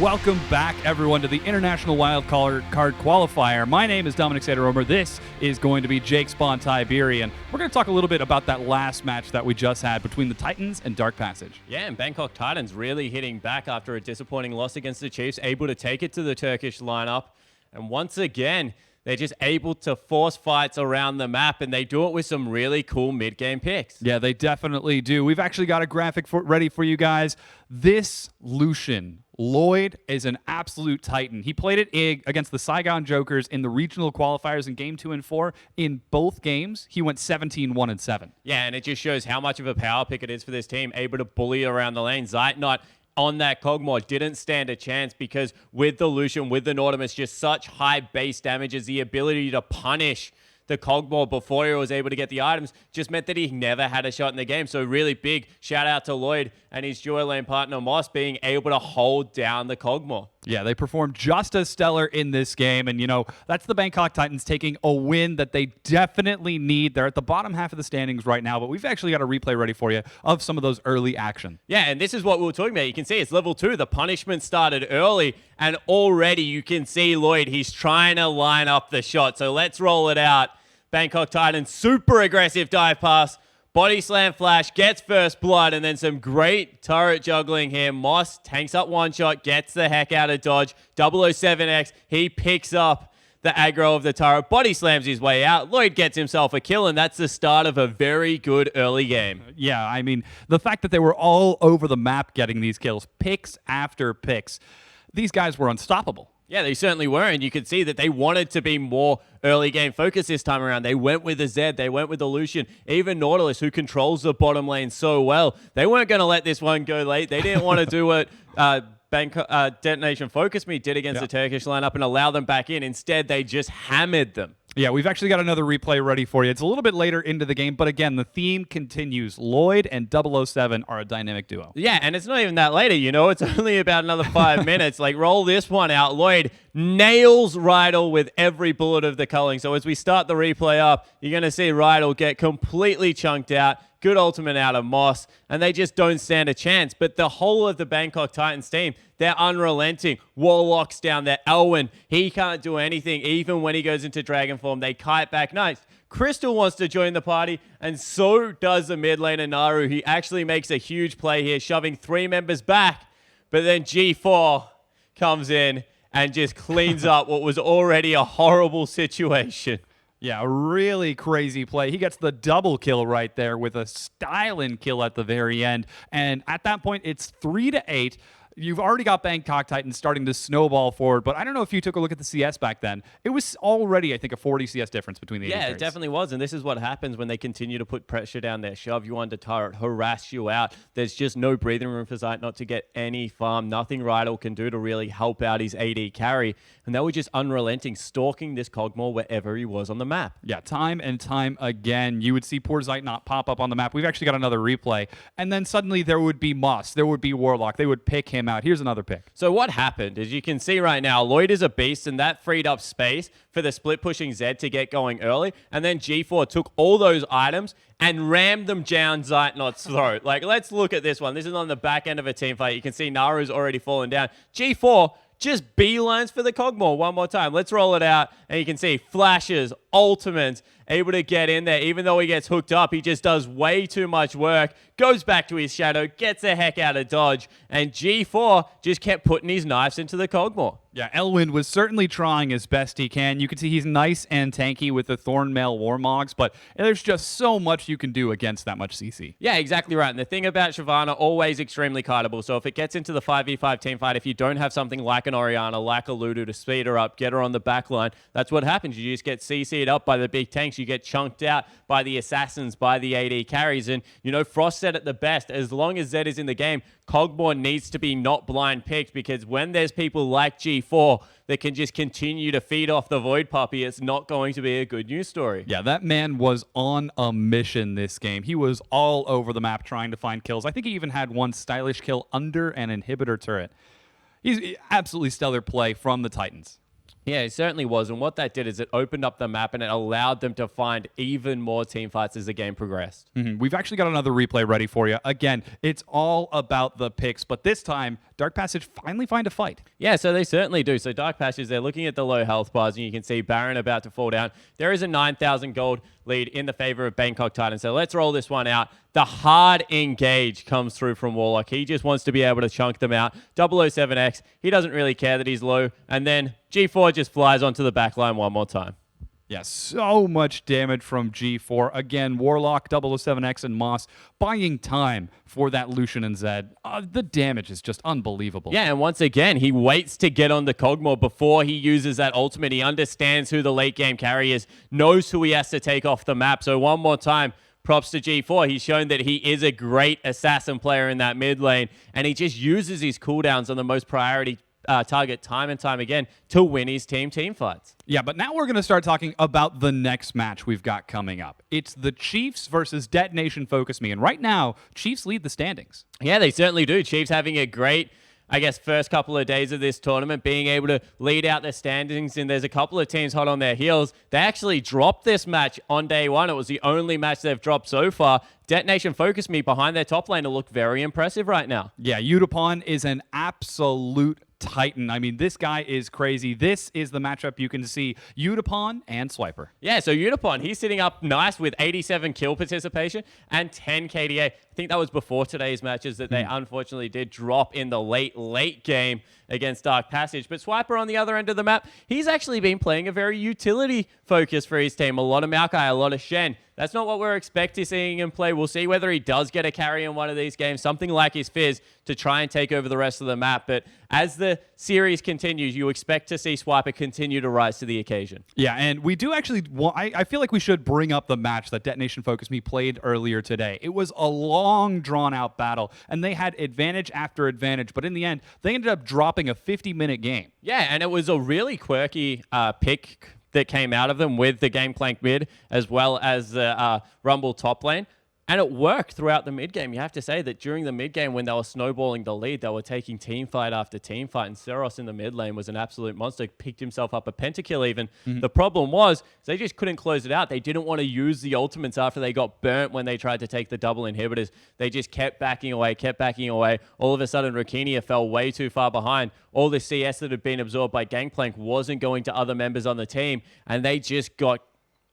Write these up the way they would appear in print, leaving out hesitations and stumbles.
Welcome back, everyone, to the International Wildcard Qualifier. My name is Dominic Sederomer. This is going to be Jake Spawn Tiberian. We're going to talk a little bit about that last match that we just had between the Titans and Dark Passage. Yeah, and Bangkok Titans really hitting back after a disappointing loss against the Chiefs, able to take it to the Turkish lineup. And once again, they're just able to force fights around the map, and they do it with some really cool mid-game picks. Yeah, they definitely do. We've actually got a graphic ready for you guys. This Lucian, Lloyd, is an absolute titan. He played at IG against the Saigon Jokers in the regional qualifiers in Game 2 and 4. In both games, he went 17-1-7. Yeah, and it just shows how much of a power pick it is for this team, able to bully around the lane. Zeitnot on that Cogmore didn't stand a chance because with the Lucian, with the Nautilus, just such high base damage as the ability to punish the Cogmore before he was able to get the items just meant that he never had a shot in the game. So really big shout out to Lloyd and his duo lane partner Moss being able to hold down the Cogmore. Yeah, they performed just as stellar in this game. And, you know, that's the Bangkok Titans taking a win that they definitely need. They're at the bottom half of the standings right now, but we've actually got a replay ready for you of some of those early action. Yeah, and this is what we were talking about. You can see it's level 2. The punishment started early, and already you can see Lloyd. He's trying to line up the shot. So let's roll it out. Bangkok Titans, super aggressive dive pass. Body slam flash, gets first blood, and then some great turret juggling here. Moss tanks up one shot, gets the heck out of dodge. 007X, he picks up the aggro of the turret, body slams his way out. Lloyd gets himself a kill, and that's the start of a very good early game. Yeah, I mean, the fact that they were all over the map getting these kills, picks after picks, these guys were unstoppable. Yeah, they certainly were, and you could see that they wanted to be more early game focused this time around. They went with the Zed, they went with the Lucian, even Nautilus, who controls the bottom lane so well. They weren't going to let this one go late. They didn't want to do what DetonatioN FocusMe did against the Turkish lineup and allow them back in. Instead, they just hammered them. Yeah, we've actually got another replay ready for you. It's a little bit later into the game, but again, the theme continues. Lloyd and 007 are a dynamic duo. Yeah, and it's not even that later, you know. It's only about another 5 minutes. Like, roll this one out. Lloyd nails Rydell with every bullet of the culling. So as we start the replay up, you're going to see Rydell get completely chunked out. Good ultimate out of Moss, and they just don't stand a chance. But the whole of the Bangkok Titans team, they're unrelenting. Warlock's down there. Elwin, he can't do anything. Even when he goes into Dragon form, they kite back. Nice. Crystal wants to join the party, and so does the mid laner Naru. He actually makes a huge play here, shoving 3 members back. But then G4 comes in and just cleans up what was already a horrible situation. Yeah, a really crazy play. He gets the double kill right there with a styling kill at the very end. And at that point, it's 3-8. You've already got Bangkok Titans starting to snowball forward, but I don't know if you took a look at the CS back then. It was already, I think, a 40 CS difference between the Yeah, AD it definitely was, and this is what happens when they continue to put pressure down there, shove you under turret, harass you out. There's just no breathing room for Zeit not to get any farm. Nothing Rydell can do to really help out his AD carry, and they were just unrelenting, stalking this Cogmore wherever he was on the map. Yeah, time and time again, you would see poor Zeit not pop up on the map. We've actually got another replay, and then suddenly there would be Moss, there would be Warlock. They would pick him out. Here's another pick. So what happened, as you can see right now, Lloyd is a beast, and that freed up space for the split pushing Zed to get going early, and then G4 took all those items and rammed them down Zeitnot's throat. Like, let's look at this one. This is on the back end of a team fight. You can see Naru's already fallen down. G4 just beelines for the Cogmore one more time. Let's roll it out, and you can see flashes, ultimates, able to get in there. Even though he gets hooked up, he just does way too much work, goes back to his shadow, gets the heck out of dodge, and G4 just kept putting his knives into the Cogmore. Yeah, Elwin was certainly trying as best he can. You can see he's nice and tanky with the Thornmail Warmogs, but there's just so much you can do against that much CC. Yeah, exactly right. And the thing about Shyvana, always extremely kiteable. So if it gets into the 5v5 team fight, if you don't have something like an Orianna, like a Ludo to speed her up, get her on the back line, that's what happens. You just get CC'd up by the big tanks. You get chunked out by the assassins, by the AD carries. And, you know, Frost said it the best. As long as Zed is in the game, Cogmore needs to be not blind picked, because when there's people like G4 that can just continue to feed off the Void Puppy, it's not going to be a good news story. Yeah, that man was on a mission this game. He was all over the map trying to find kills. I think he even had one stylish kill under an inhibitor turret. He's absolutely stellar play from the Titans. Yeah, it certainly was. And what that did is it opened up the map and it allowed them to find even more team fights as the game progressed. We've actually got another replay ready for you. Again, it's all about the picks, but this time, Dark Passage finally find a fight. Yeah, so they certainly do. So Dark Passage, they're looking at the low health bars, and you can see Baron about to fall down. There is a 9,000 gold lead in the favor of Bangkok Titan. So let's roll this one out. The hard engage comes through from Warlock. He just wants to be able to chunk them out. 007X, he doesn't really care that he's low. And then G4 just flies onto the back line one more time. Yeah, so much damage from G4. Again, Warlock, 007X, and Moss buying time for that Lucian and Zed. The damage is just unbelievable. Yeah, and once again, he waits to get on the Kog'Maw before he uses that ultimate. He understands who the late game carry is, knows who he has to take off the map. So one more time, props to G4. He's shown that he is a great assassin player in that mid lane, and he just uses his cooldowns on the most priority target time and time again to win his team fights. Yeah, but now we're going to start talking about the next match we've got coming up. It's the Chiefs versus Detonation FocusMe, and right now, Chiefs lead the standings. Yeah, they certainly do. Chiefs having a great, I guess, first couple of days of this tournament, being able to lead out their standings, and there's a couple of teams hot on their heels. They actually dropped this match on day one. It was the only match they've dropped so far. Detonation FocusMe behind their top laner look very impressive right now. Yeah, Udapon is an absolute Titan. I mean, this guy is crazy. This is the matchup you can see Udapon and Swiper. Yeah, so Udapon, he's sitting up nice with 87 kill participation and 10 KDA. I think that was before today's matches that they unfortunately did drop in the late game against Dark Passage. But Swiper on the other end of the map, he's actually been playing a very utility focus for his team. A lot of Maokai, a lot of Shen. That's not what we're expecting seeing him play. We'll see whether he does get a carry in one of these games, something like his Fizz, to try and take over the rest of the map. But as the series continues, you expect to see Swiper continue to rise to the occasion. Yeah, and we do actually, I feel like we should bring up the match that Detonation FocusMe played earlier today. It was a long, drawn-out battle, and they had advantage after advantage, but in the end, they ended up dropping a 50-minute game. Yeah, and it was a really quirky pick that came out of them with the Gangplank mid as well as the Rumble top lane. And it worked throughout the mid game. You have to say that during the mid game when they were snowballing the lead, they were taking team fight after team fight. And Seros in the mid lane was an absolute monster. Picked himself up a pentakill even. The problem was they just couldn't close it out. They didn't want to use the ultimates after they got burnt when they tried to take the double inhibitors. They just kept backing away, All of a sudden, Rakinia fell way too far behind. All the CS that had been absorbed by Gangplank wasn't going to other members on the team. And they just got,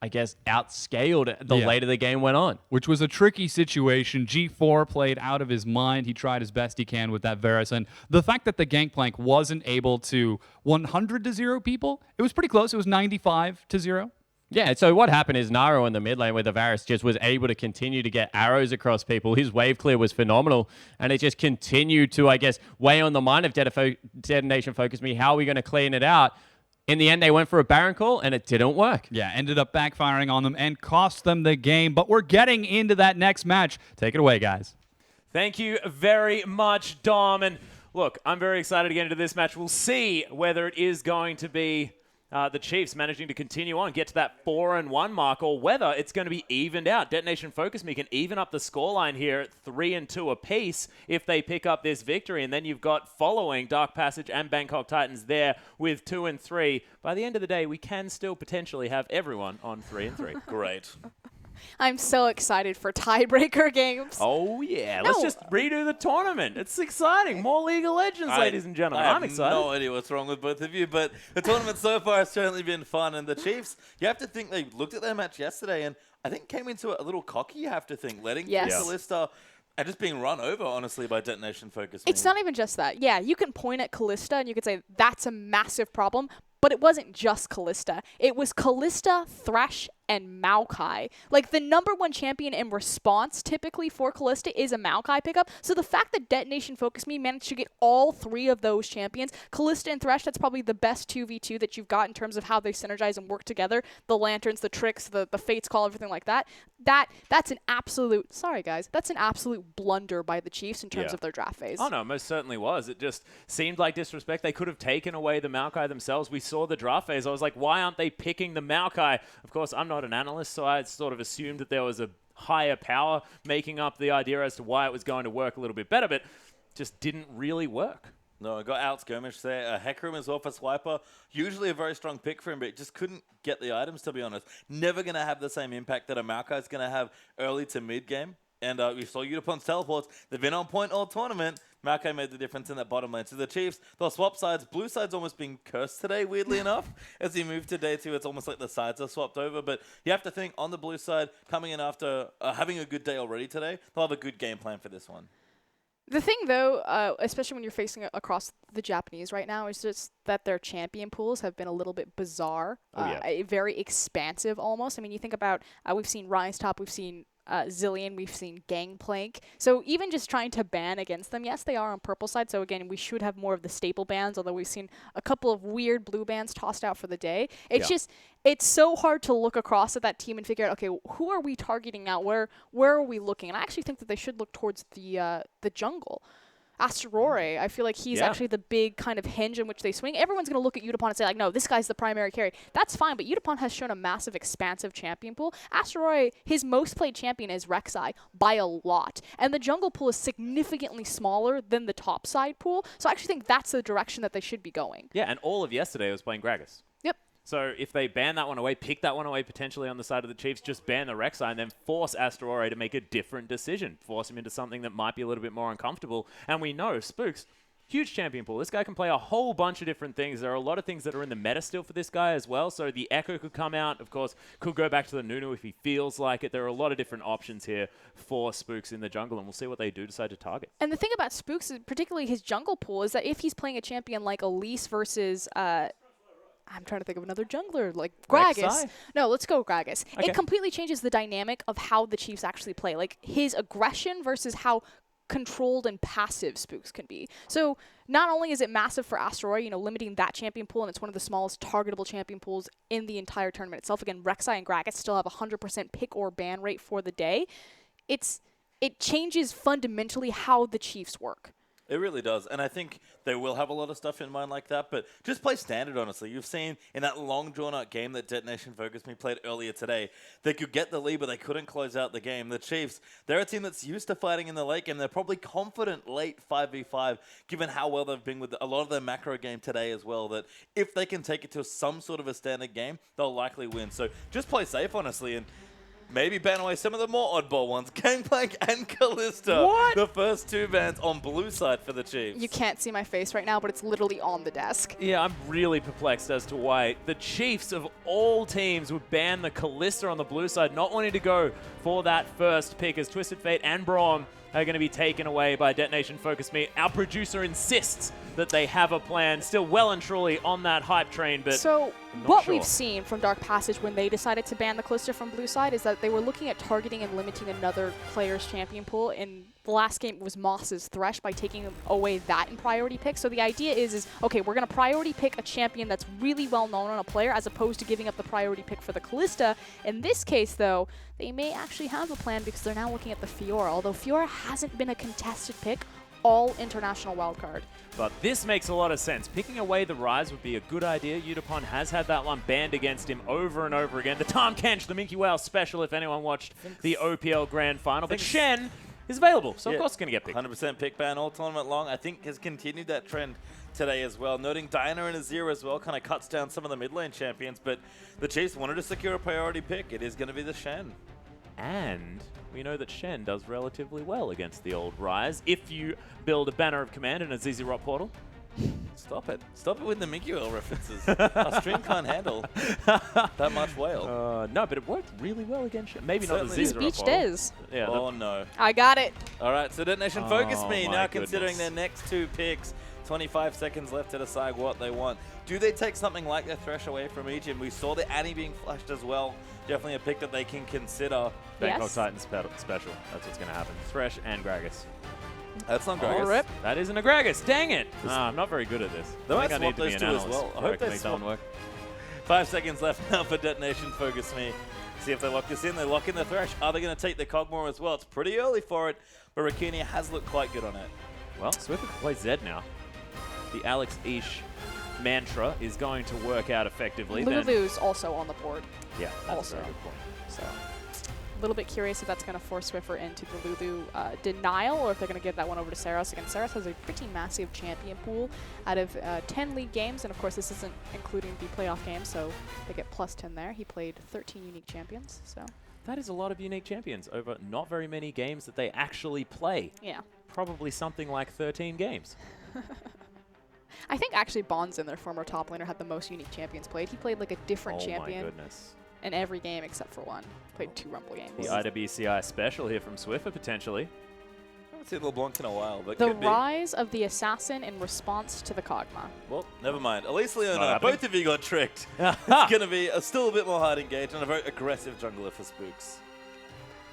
I guess, outscaled the later the game went on. Which was a tricky situation. G4 played out of his mind. He tried as best he can with that Varus. And the fact that the Gangplank wasn't able to 100-0 people, it was pretty close. It was 95-0. Yeah, so what happened is Naro in the mid lane with the Varus just was able to continue to get arrows across people. His wave clear was phenomenal, and it just continued to, I guess, weigh on the mind of Detonation FocusMe. How are we going to clean it out? In the end, they went for a Baron call, and it didn't work. Yeah, ended up backfiring on them and cost them the game. But we're getting into that next match. Take it away, guys. Thank you very much, Dom. And look, I'm very excited to get into this match. We'll see whether it is going to be the Chiefs managing to continue on, get to that 4-1 mark, or whether it's going to be evened out. Detonation FocusMe can even up the scoreline here at 3-2 apiece if they pick up this victory. And then you've got following Dark Passage and Bangkok Titans there with 2-3. By the end of the day, we can still potentially have everyone on 3-3. Great. I'm so excited for tiebreaker games. Oh, yeah. Let's just redo the tournament. It's exciting. More League of Legends, ladies and gentlemen. I'm excited. I have no idea what's wrong with both of you, but the tournament so far has certainly been fun. And the Chiefs, you have to think they looked at their match yesterday and I think came into it a little cocky, you have to think, letting Kalista and just being run over, honestly, by Detonation FocusMe. It's not even just that. Yeah, you can point at Kalista and you could say that's a massive problem, but it wasn't just Kalista. It was Kalista, Thresh, and Maokai. Like, the #1 champion in response, typically, for Kalista is a Maokai pickup. So the fact that Detonation FocusMe managed to get all three of those champions, Kalista and Thresh, that's probably the best 2v2 that you've got in terms of how they synergize and work together. The lanterns, the tricks, the Fate's Call, everything like that. That's an absolute, sorry guys, that's an absolute blunder by the Chiefs in terms of their draft phase. Oh no, most certainly was. It just seemed like disrespect. They could have taken away the Maokai themselves. We saw the draft phase. I was like, why aren't they picking the Maokai? Of course, I'm not an analyst, so I sort of assumed that there was a higher power making up the idea as to why it was going to work a little bit better, but just didn't really work. No, I got out skirmish there. Hecarim as well for Swiper. Usually a very strong pick for him, but just couldn't get the items, to be honest. Never going to have the same impact that a Maokai is going to have early to mid game. And we saw Udapon's teleports. They've been on point all tournament. Maokai made the difference in that bottom lane. So the Chiefs, they'll swap sides. Blue side's almost been cursed today, weirdly enough. As you move to day 2, it's almost like the sides are swapped over. But you have to think, on the blue side, coming in after having a good day already today, they'll have a good game plan for this one. The thing, though, especially when you're facing it across the Japanese right now, is just that their champion pools have been a little bit bizarre, very expansive almost. I mean, you think about, we've seen Rise Top, we've seen Zillion, we've seen Gangplank. So even just trying to ban against them, yes, they are on purple side. So again, we should have more of the staple bans, although we've seen a couple of weird blue bans tossed out for the day. It's just, it's so hard to look across at that team and figure out, okay, who are we targeting now? Where are we looking? And I actually think that they should look towards the jungle. Asterore, I feel like he's actually the big kind of hinge in which they swing. Everyone's going to look at Udapon and say, like, no, this guy's the primary carry. That's fine, but Udapon has shown a massive, expansive champion pool. Asterore, his most played champion is Rek'Sai by a lot. And the jungle pool is significantly smaller than the top side pool. So I actually think that's the direction that they should be going. Yeah, and all of yesterday was playing Gragas. Yep. So if they ban that one away, pick that one away potentially on the side of the Chiefs, just ban the Rek'Sai and then force Asterore to make a different decision. Force him into something that might be a little bit more uncomfortable. And we know Spooks, huge champion pool. This guy can play a whole bunch of different things. There are a lot of things that are in the meta still for this guy as well. So the Echo could come out, of course, could go back to the Nunu if he feels like it. There are a lot of different options here for Spooks in the jungle, and we'll see what they do decide to target. And the thing about Spooks, particularly his jungle pool, is that if he's playing a champion like Elise versus I'm trying to think of another jungler, like Gragas. Rek'Sai? No, let's go Gragas. Okay. It completely changes the dynamic of how the Chiefs actually play. Like, his aggression versus how controlled and passive Spooks can be. So, not only is it massive for Asteroid, you know, limiting that champion pool, and it's one of the smallest targetable champion pools in the entire tournament itself. Again, Rek'Sai and Gragas still have 100% pick or ban rate for the day. It changes fundamentally how the Chiefs work. It really does. And I think they will have a lot of stuff in mind like that, but just play standard, honestly. You've seen in that long, drawn-out game that DetonatioN FocusMe played earlier today, they could get the lead, but they couldn't close out the game. The Chiefs, they're a team that's used to fighting in the late game. They're probably confident late 5v5, given how well they've been with a lot of their macro game today as well, that if they can take it to some sort of a standard game, they'll likely win. So just play safe, honestly, and maybe ban away some of the more oddball ones. Gangplank and Kalista. What? The first 2 bans on blue side for the Chiefs. You can't see my face right now, but it's literally on the desk. Yeah, I'm really perplexed as to why the Chiefs of all teams would ban the Kalista on the blue side, not wanting to go for that first pick, as Twisted Fate and Braum are going to be taken away by DetonatioN FocusMe. Our producer insists that they have a plan, still well and truly on that hype train, but so I'm not what sure. we've seen from Dark Passage when they decided to ban the Kalista from blue side is that they were looking at targeting and limiting another player's champion pool. In the last game, it was Moss's Thresh by taking away that in priority pick. So the idea is okay, we're going to priority pick a champion that's really well known on a player as opposed to giving up the priority pick for the Kalista. In this case, though, they may actually have a plan because they're now looking at the Fiora, although Fiora hasn't been a contested pick all international wildcard. But this makes a lot of sense. Picking away the Rise would be a good idea. Udapon has had that one banned against him over and over again. The Tom Kench, the Minky Whale special, if anyone watched the OPL Grand Final. But Shen is available, so of course it's going to get picked. 100% pick ban all tournament long. I think has continued that trend today as well. Noting Diana and Azir as well kind of cuts down some of the mid lane champions, but the Chiefs wanted to secure a priority pick. It is going to be the Shen. And we know that Shen does relatively well against the old Rise if you build a Banner of Command and a ZZ Rock Portal. Stop it. Stop it with the Mickey Whale references. Our stream can't handle that much whale. No, but it worked really well against Shen. Maybe not the He's ZZ Rock beached Portal. is. Yeah, Oh, no. I got it. All right, so DetonatioN Oh, FocusMe my now goodness. considering their next 2 picks. 25 seconds left to decide what they want. Do they take something like their Thresh away from each? And we saw the Annie being flashed as well. Definitely a pick that they can consider. Bangkok Yes. Titans special. That's what's going to happen. Thresh and Gragas. That's not All Gragas. rip. That isn't a Gragas. Dang it. I'm not very good at this. They I might think I need swap to be those an 2 as analyst well. I before hope can they make that one swap. work. 5 seconds left now for DetonatioN FocusMe. See if they lock this in. They lock in the Thresh. Are they going to take the Cogmore as well? It's pretty early for it, but Rakinia has looked quite good on it. Well, Swiffer can play Zed now. The Alex Ish mantra is going to work out effectively. Lulu's also on the board. Yeah, that's also. a very good point. So A little bit curious if that's going to force Swiffer into the Lulu denial, or if they're going to give that one over to Saros. Again, Saros has a pretty massive champion pool out of 10 league games, and of course this isn't including the playoff games, so they get +10 there. He played 13 unique champions, so. That is a lot of unique champions over not very many games that they actually play. Yeah. Probably something like 13 games. I think actually Bonds, in their former top laner, had the most unique champions played. He played like a different champion. Oh my goodness. In every game except for one. Played 2 Rumble games. The IWCI special here from Swiffer, potentially. I haven't seen LeBlanc in a while, but The could be. rise of the assassin in response to the Kog'Maw. Well, never mind. Elise Leona, happening. both of you got tricked. It's going to be still a bit more hard engaged and a very aggressive jungler for Spooks.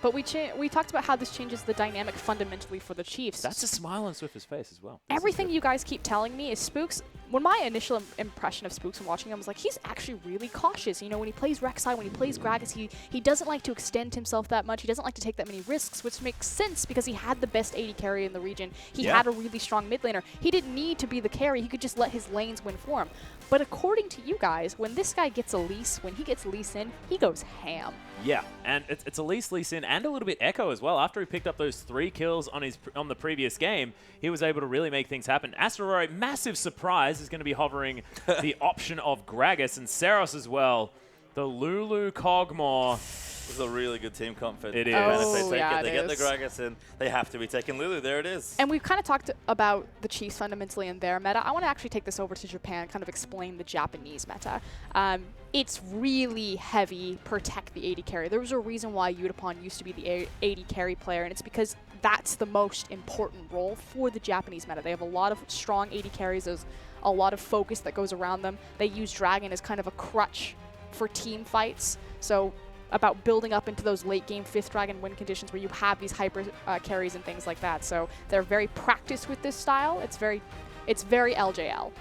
But we talked about how this changes the dynamic fundamentally for the Chiefs. That's a smile on Swiffer's face as well. Everything you guys keep telling me is Spooks. When my initial impression of Spooks when watching him was like, he's actually really cautious. You know, when he plays Rek'Sai, when he plays Gragas, he doesn't like to extend himself that much. He doesn't like to take that many risks, which makes sense because he had the best AD carry in the region. He had a really strong mid laner. He didn't need to be the carry. He could just let his lanes win for him. But according to you guys, when this guy gets Elise, when he gets Elise in, he goes ham. Yeah, and it's Elise, Lee Sin, and a little bit Echo as well. After he picked up those 3 kills on the previous game, he was able to really make things happen. Asteroid, massive surprise, is going to be hovering the option of Gragas and Saros as well. The Lulu Kog'Maw. This is a really good team comp for It is. Oh, They yeah, they it get the is. Gragas in. They have to be taking Lulu. There it is. And we've kind of talked about the Chiefs fundamentally in their meta. I want to actually take this over to Japan, kind of explain the Japanese meta. It's really heavy protect the AD carry. There was a reason why Yutapon used to be the AD carry player, and it's because that's the most important role for the Japanese meta. They have a lot of strong AD carries. There's a lot of focus that goes around them. They use Dragon as kind of a crutch for team fights. So about building up into those late game 5th Dragon win conditions where you have these hyper carries and things like that. So they're very practiced with this style. It's very LJL.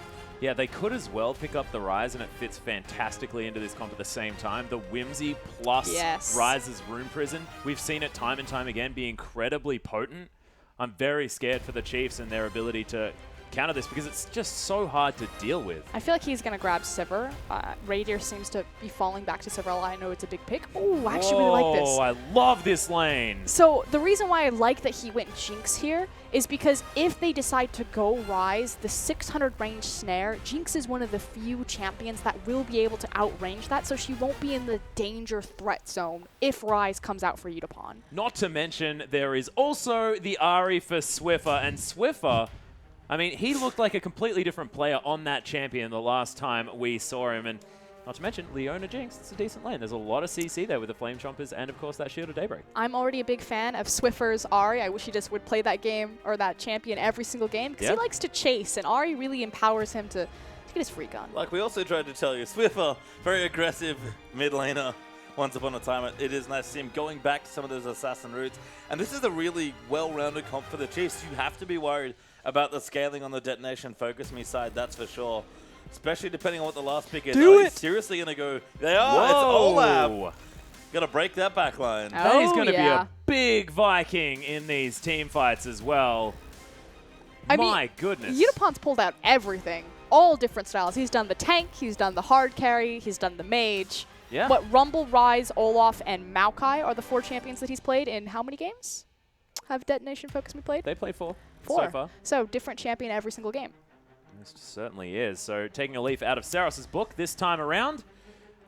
Yeah, they could as well pick up the Rise, and it fits fantastically into this comp at the same time. The Whimsy plus Rise's Rune Prison. We've seen it time and time again be incredibly potent. I'm very scared for the Chiefs and their ability to counter this because it's just so hard to deal with. I feel like he's going to grab Sivir. Radier seems to be falling back to Sivir. I know it's a big pick. Oh, I actually really like this. Oh, I love this lane. So the reason why I like that he went Jinx here is because if they decide to go Rise, the 600 range snare, Jinx is one of the few champions that will be able to outrange that, so she won't be in the danger threat zone if Rise comes out for Yutapon. Not to mention, there is also the Ahri for Swiffer, and Swiffer, I mean, he looked like a completely different player on that champion the last time we saw him, and not to mention, Leona Jinx, it's a decent lane. There's a lot of CC there with the Flame Chompers and, of course, that Shield of Daybreak. I'm already a big fan of Swiffer's Ahri. I wish he just would play that game or that champion every single game because he likes to chase, and Ahri really empowers him to get his free gun. Like we also tried to tell you, Swiffer, very aggressive mid laner. Once upon a time, it is nice to see him going back to some of those assassin roots. And this is a really well-rounded comp for the Chiefs. You have to be worried about the scaling on the Detonation FocusMe side, that's for sure. Especially depending on what the last pick is. Are they seriously going to go? They are. Whoa. It's Olaf. Got to break that back line. That is going to be yeah. a big Viking in these team fights as well. I My mean, goodness. Yutapon's pulled out everything. All different styles. He's done the tank, he's done the hard carry, he's done the mage. Yeah. But Rumble, Rise, Olaf, and Maokai are the 4 champions that he's played in how many games? Have Detonation FocusMe played? They played 4 4. so far. So different champion every single game. This certainly is. So taking a leaf out of Saros' book this time around,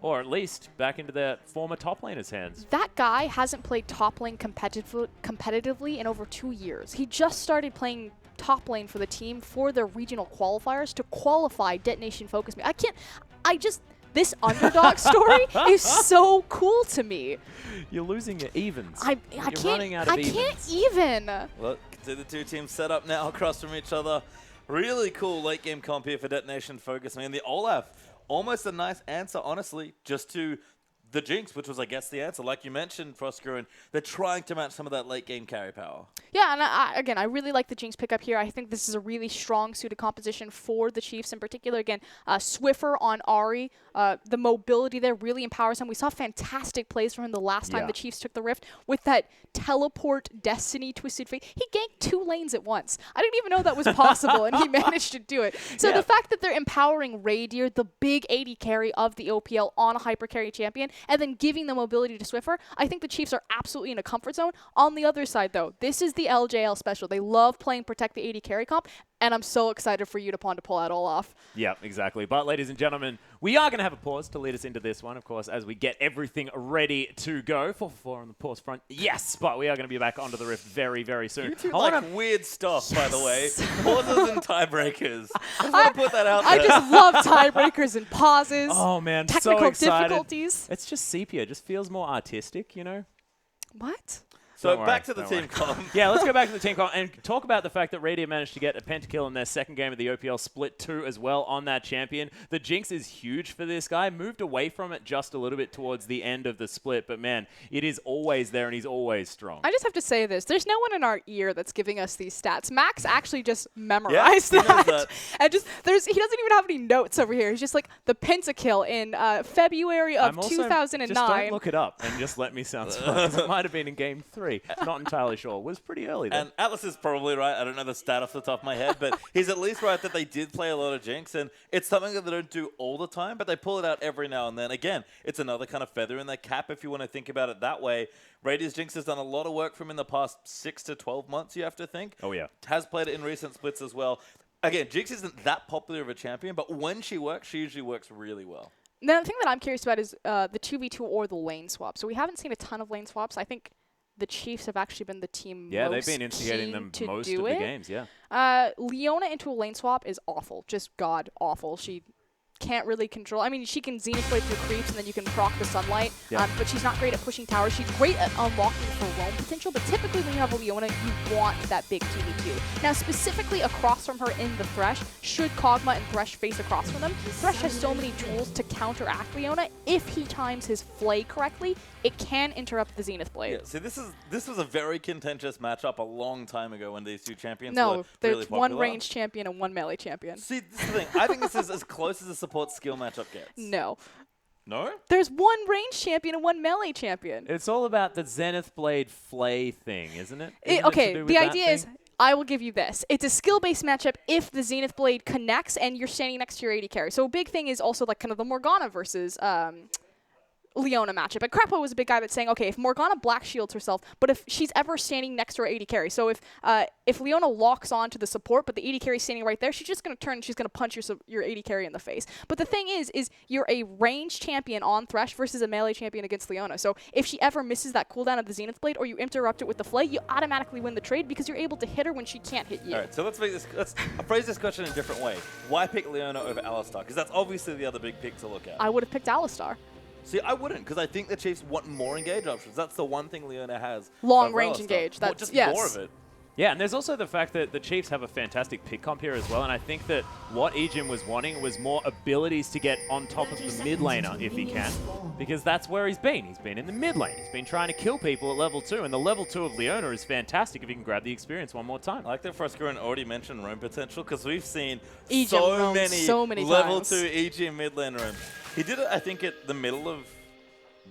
or at least back into their former top laner's hands. That guy hasn't played top lane competitively in over 2 years. He just started playing top lane for the team for their regional qualifiers to qualify Detonation FocusMe. This underdog story is so cool to me. You're losing your evens. I can't even. Look, see the 2 teams set up now across from each other. Really cool late game comp here for Detonation FocusMe. And the Olaf, almost a nice answer, honestly, just to the Jinx, which was, I guess, the answer. Like you mentioned, Frostgruin, they're trying to match some of that late game carry power. Yeah, and again, I really like the Jinx pickup here. I think this is a really strong suited composition for the Chiefs in particular. Again, Swiffer on Ahri, the mobility there really empowers him. We saw fantastic plays from him the last time the Chiefs took the Rift with that teleport Destiny Twisted Fate. He ganked 2 lanes at once. I didn't even know that was possible, and he managed to do it. So the fact that they're empowering Radier, the big AD carry of the OPL, on a hyper carry champion, and then giving them mobility to Swiffer, I think the Chiefs are absolutely in a comfort zone. On the other side, though, this is the LJL special. They love playing Protect the AD carry comp, and I'm so excited for Udapon to pull that all off. Yeah, exactly. But, ladies and gentlemen, we are going to have a pause to lead us into this one, of course, as we get everything ready to go. 4-4 on the pause front. Yes, but we are going to be back onto the Rift very, very soon. You two like weird stuff, by the way. Pauses and tiebreakers. I want to put that out there. I just love tiebreakers and pauses. Oh, man, technical so excited. difficulties. It's just sepia. It just feels more artistic, you know? What? So back to the team comp. Yeah, let's go back to the team comp and talk about the fact that Radiant managed to get a pentakill in their second game of the OPL split 2 as well on that champion. The Jinx is huge for this guy. Moved away from it just a little bit towards the end of the split, but man, it is always there and he's always strong. I just have to say this. There's no one in our ear that's giving us these stats. Max actually just memorized that. And just he doesn't even have any notes over here. He's just like the pentakill in February of 2009. Just don't look it up and just let me sound smart. It might have been in game 3. Not entirely sure. It was pretty early then. And Atlas is probably right. I don't know the stat off the top of my head, but he's at least right that they did play a lot of Jinx, and it's something that they don't do all the time, but they pull it out every now and then. Again, it's another kind of feather in their cap if you want to think about it that way. Radiant's Jinx has done a lot of work for him in the past 6 to 12 months, you have to think. Oh, yeah. Has played it in recent splits as well. Again, Jinx isn't that popular of a champion, but when she works, she usually works really well. Now, the thing that I'm curious about is the 2v2 or the lane swap. So we haven't seen a ton of lane swaps. I think the Chiefs have actually been the team yeah, most they've been instigating them most of the games, yeah. Leona into a lane swap is awful, just god awful. She can't really control. I mean, she can Zenith Blade through creeps, and then you can proc the sunlight, but she's not great at pushing towers. She's great at unlocking for roam potential, but typically when you have a Leona, you want that big 2v2. Now, specifically across from her in the Thresh, should Kog'Maw and Thresh face across from them, Thresh has so many tools to counteract Leona. If he times his flay correctly, it can interrupt the Zenith Blade. Yeah, see, this was a very contentious matchup a long time ago when these two champions no, were there's really popular. one ranged champion and one melee champion. See, this is the thing. I think this is as close as a support skill matchup gets. No. No? There's one ranged champion and one melee champion. It's all about the Zenith Blade flay thing, isn't it? Okay, the idea is, I will give you this. It's a skill-based matchup if the Zenith Blade connects and you're standing next to your AD carry. So a big thing is also like kind of the Morgana versus Leona matchup. And Crapo was a big guy that's saying, okay, if Morgana black shields herself, but if she's ever standing next to her AD carry, so if Leona locks on to the support, but the AD carry is standing right there, she's just going to turn and she's going to punch your AD carry in the face. But the thing is you're a ranged champion on Thresh versus a melee champion against Leona. So if she ever misses that cooldown of the Zenith Blade or you interrupt it with the flay, you automatically win the trade because you're able to hit her when she can't hit you. All right, so let's phrase this question in a different way. Why pick Leona over Alistar? Because that's obviously the other big pick to look at. I would have picked Alistar. See, I wouldn't, because I think the Chiefs want more engage options. That's the one thing Leona has. Long range engage. That's just yes. more of it. Yeah, and there's also the fact that the Chiefs have a fantastic pick comp here as well, and I think that what Ejim was wanting was more abilities to get on top of the mid laner if he can, because that's where he's been. He's been in the mid lane. He's been trying to kill people at level 2, and the level 2 of Leona is fantastic if he can grab the experience one more time. I like that Froskurin already mentioned roam potential, because we've seen Ejim so many level times. 2 Ejim mid lane roam. He did it, I think, at the middle of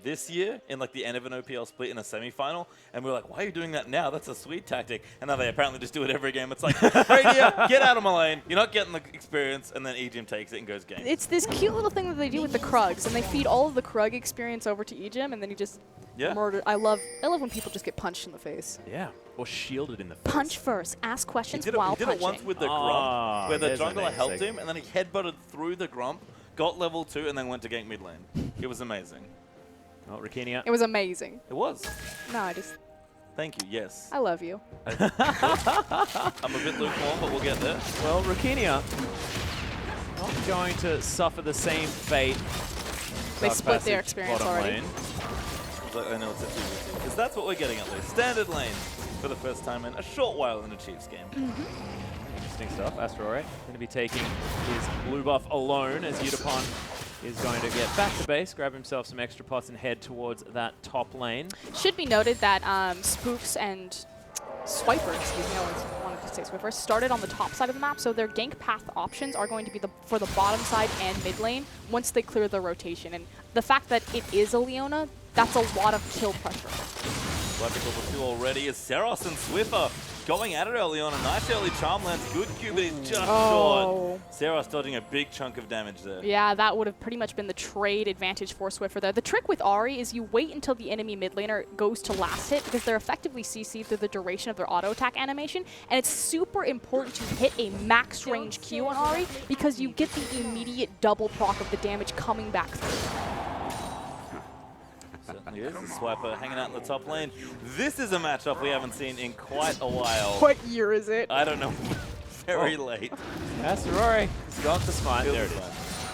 this year in like the end of an OPL split in a semi-final, and we were like, why are you doing that now? That's a sweet tactic. And now they apparently just do it every game. It's like, Radio, get out of my lane. You're not getting the experience, and then Ejim takes it and goes game. It's this cute little thing that they do with the Krugs, and they feed all of the Krug experience over to Ejim, and then he just murder. I love when people just get punched in the face. Yeah, or shielded in the face. Punch first, ask questions He while did punching. it once with the Grump, where the jungler helped him, and then he headbutted through the Grump, got level 2, and then went to gank mid lane. It was amazing. Oh, Rakinia. It was amazing. It was. No, I just... Thank you, yes. I love you. I'm a bit lukewarm, but we'll get there. Well, Rakinia not going to suffer the same fate. They Dark split their Passage, experience bottom already. lane. But I know it's a 2v2, because that's what we're getting at least. Standard lane for the first time in a short while in a Chiefs game. Interesting stuff. Astrore going to be taking his blue buff alone as Udapon is going to get back to base, grab himself some extra pots and head towards that top lane. Should be noted that Spoofs and Swiper, excuse me, I always wanted to say Swiper, started on the top side of the map, so their gank path options are going to be for the bottom side and mid lane once they clear the rotation. And the fact that it is a Leona, that's a lot of kill pressure. Level 2 already is Seros and Swiffer going at it early on. A nice early charm lands. Good Q, but he's just short. Seros dodging a big chunk of damage there. Yeah, that would have pretty much been the trade advantage for Swiffer there. The trick with Ahri is you wait until the enemy mid laner goes to last hit because they're effectively CC'd through the duration of their auto attack animation, and it's super important to hit a max range Q on Ahri because you get the immediate double proc of the damage coming back through. Certainly is. Swiper hanging out in the top lane. This is a matchup we haven't seen in quite a while. What year is it? I don't know. Very late. That's Rory. He's got the smite. There it is.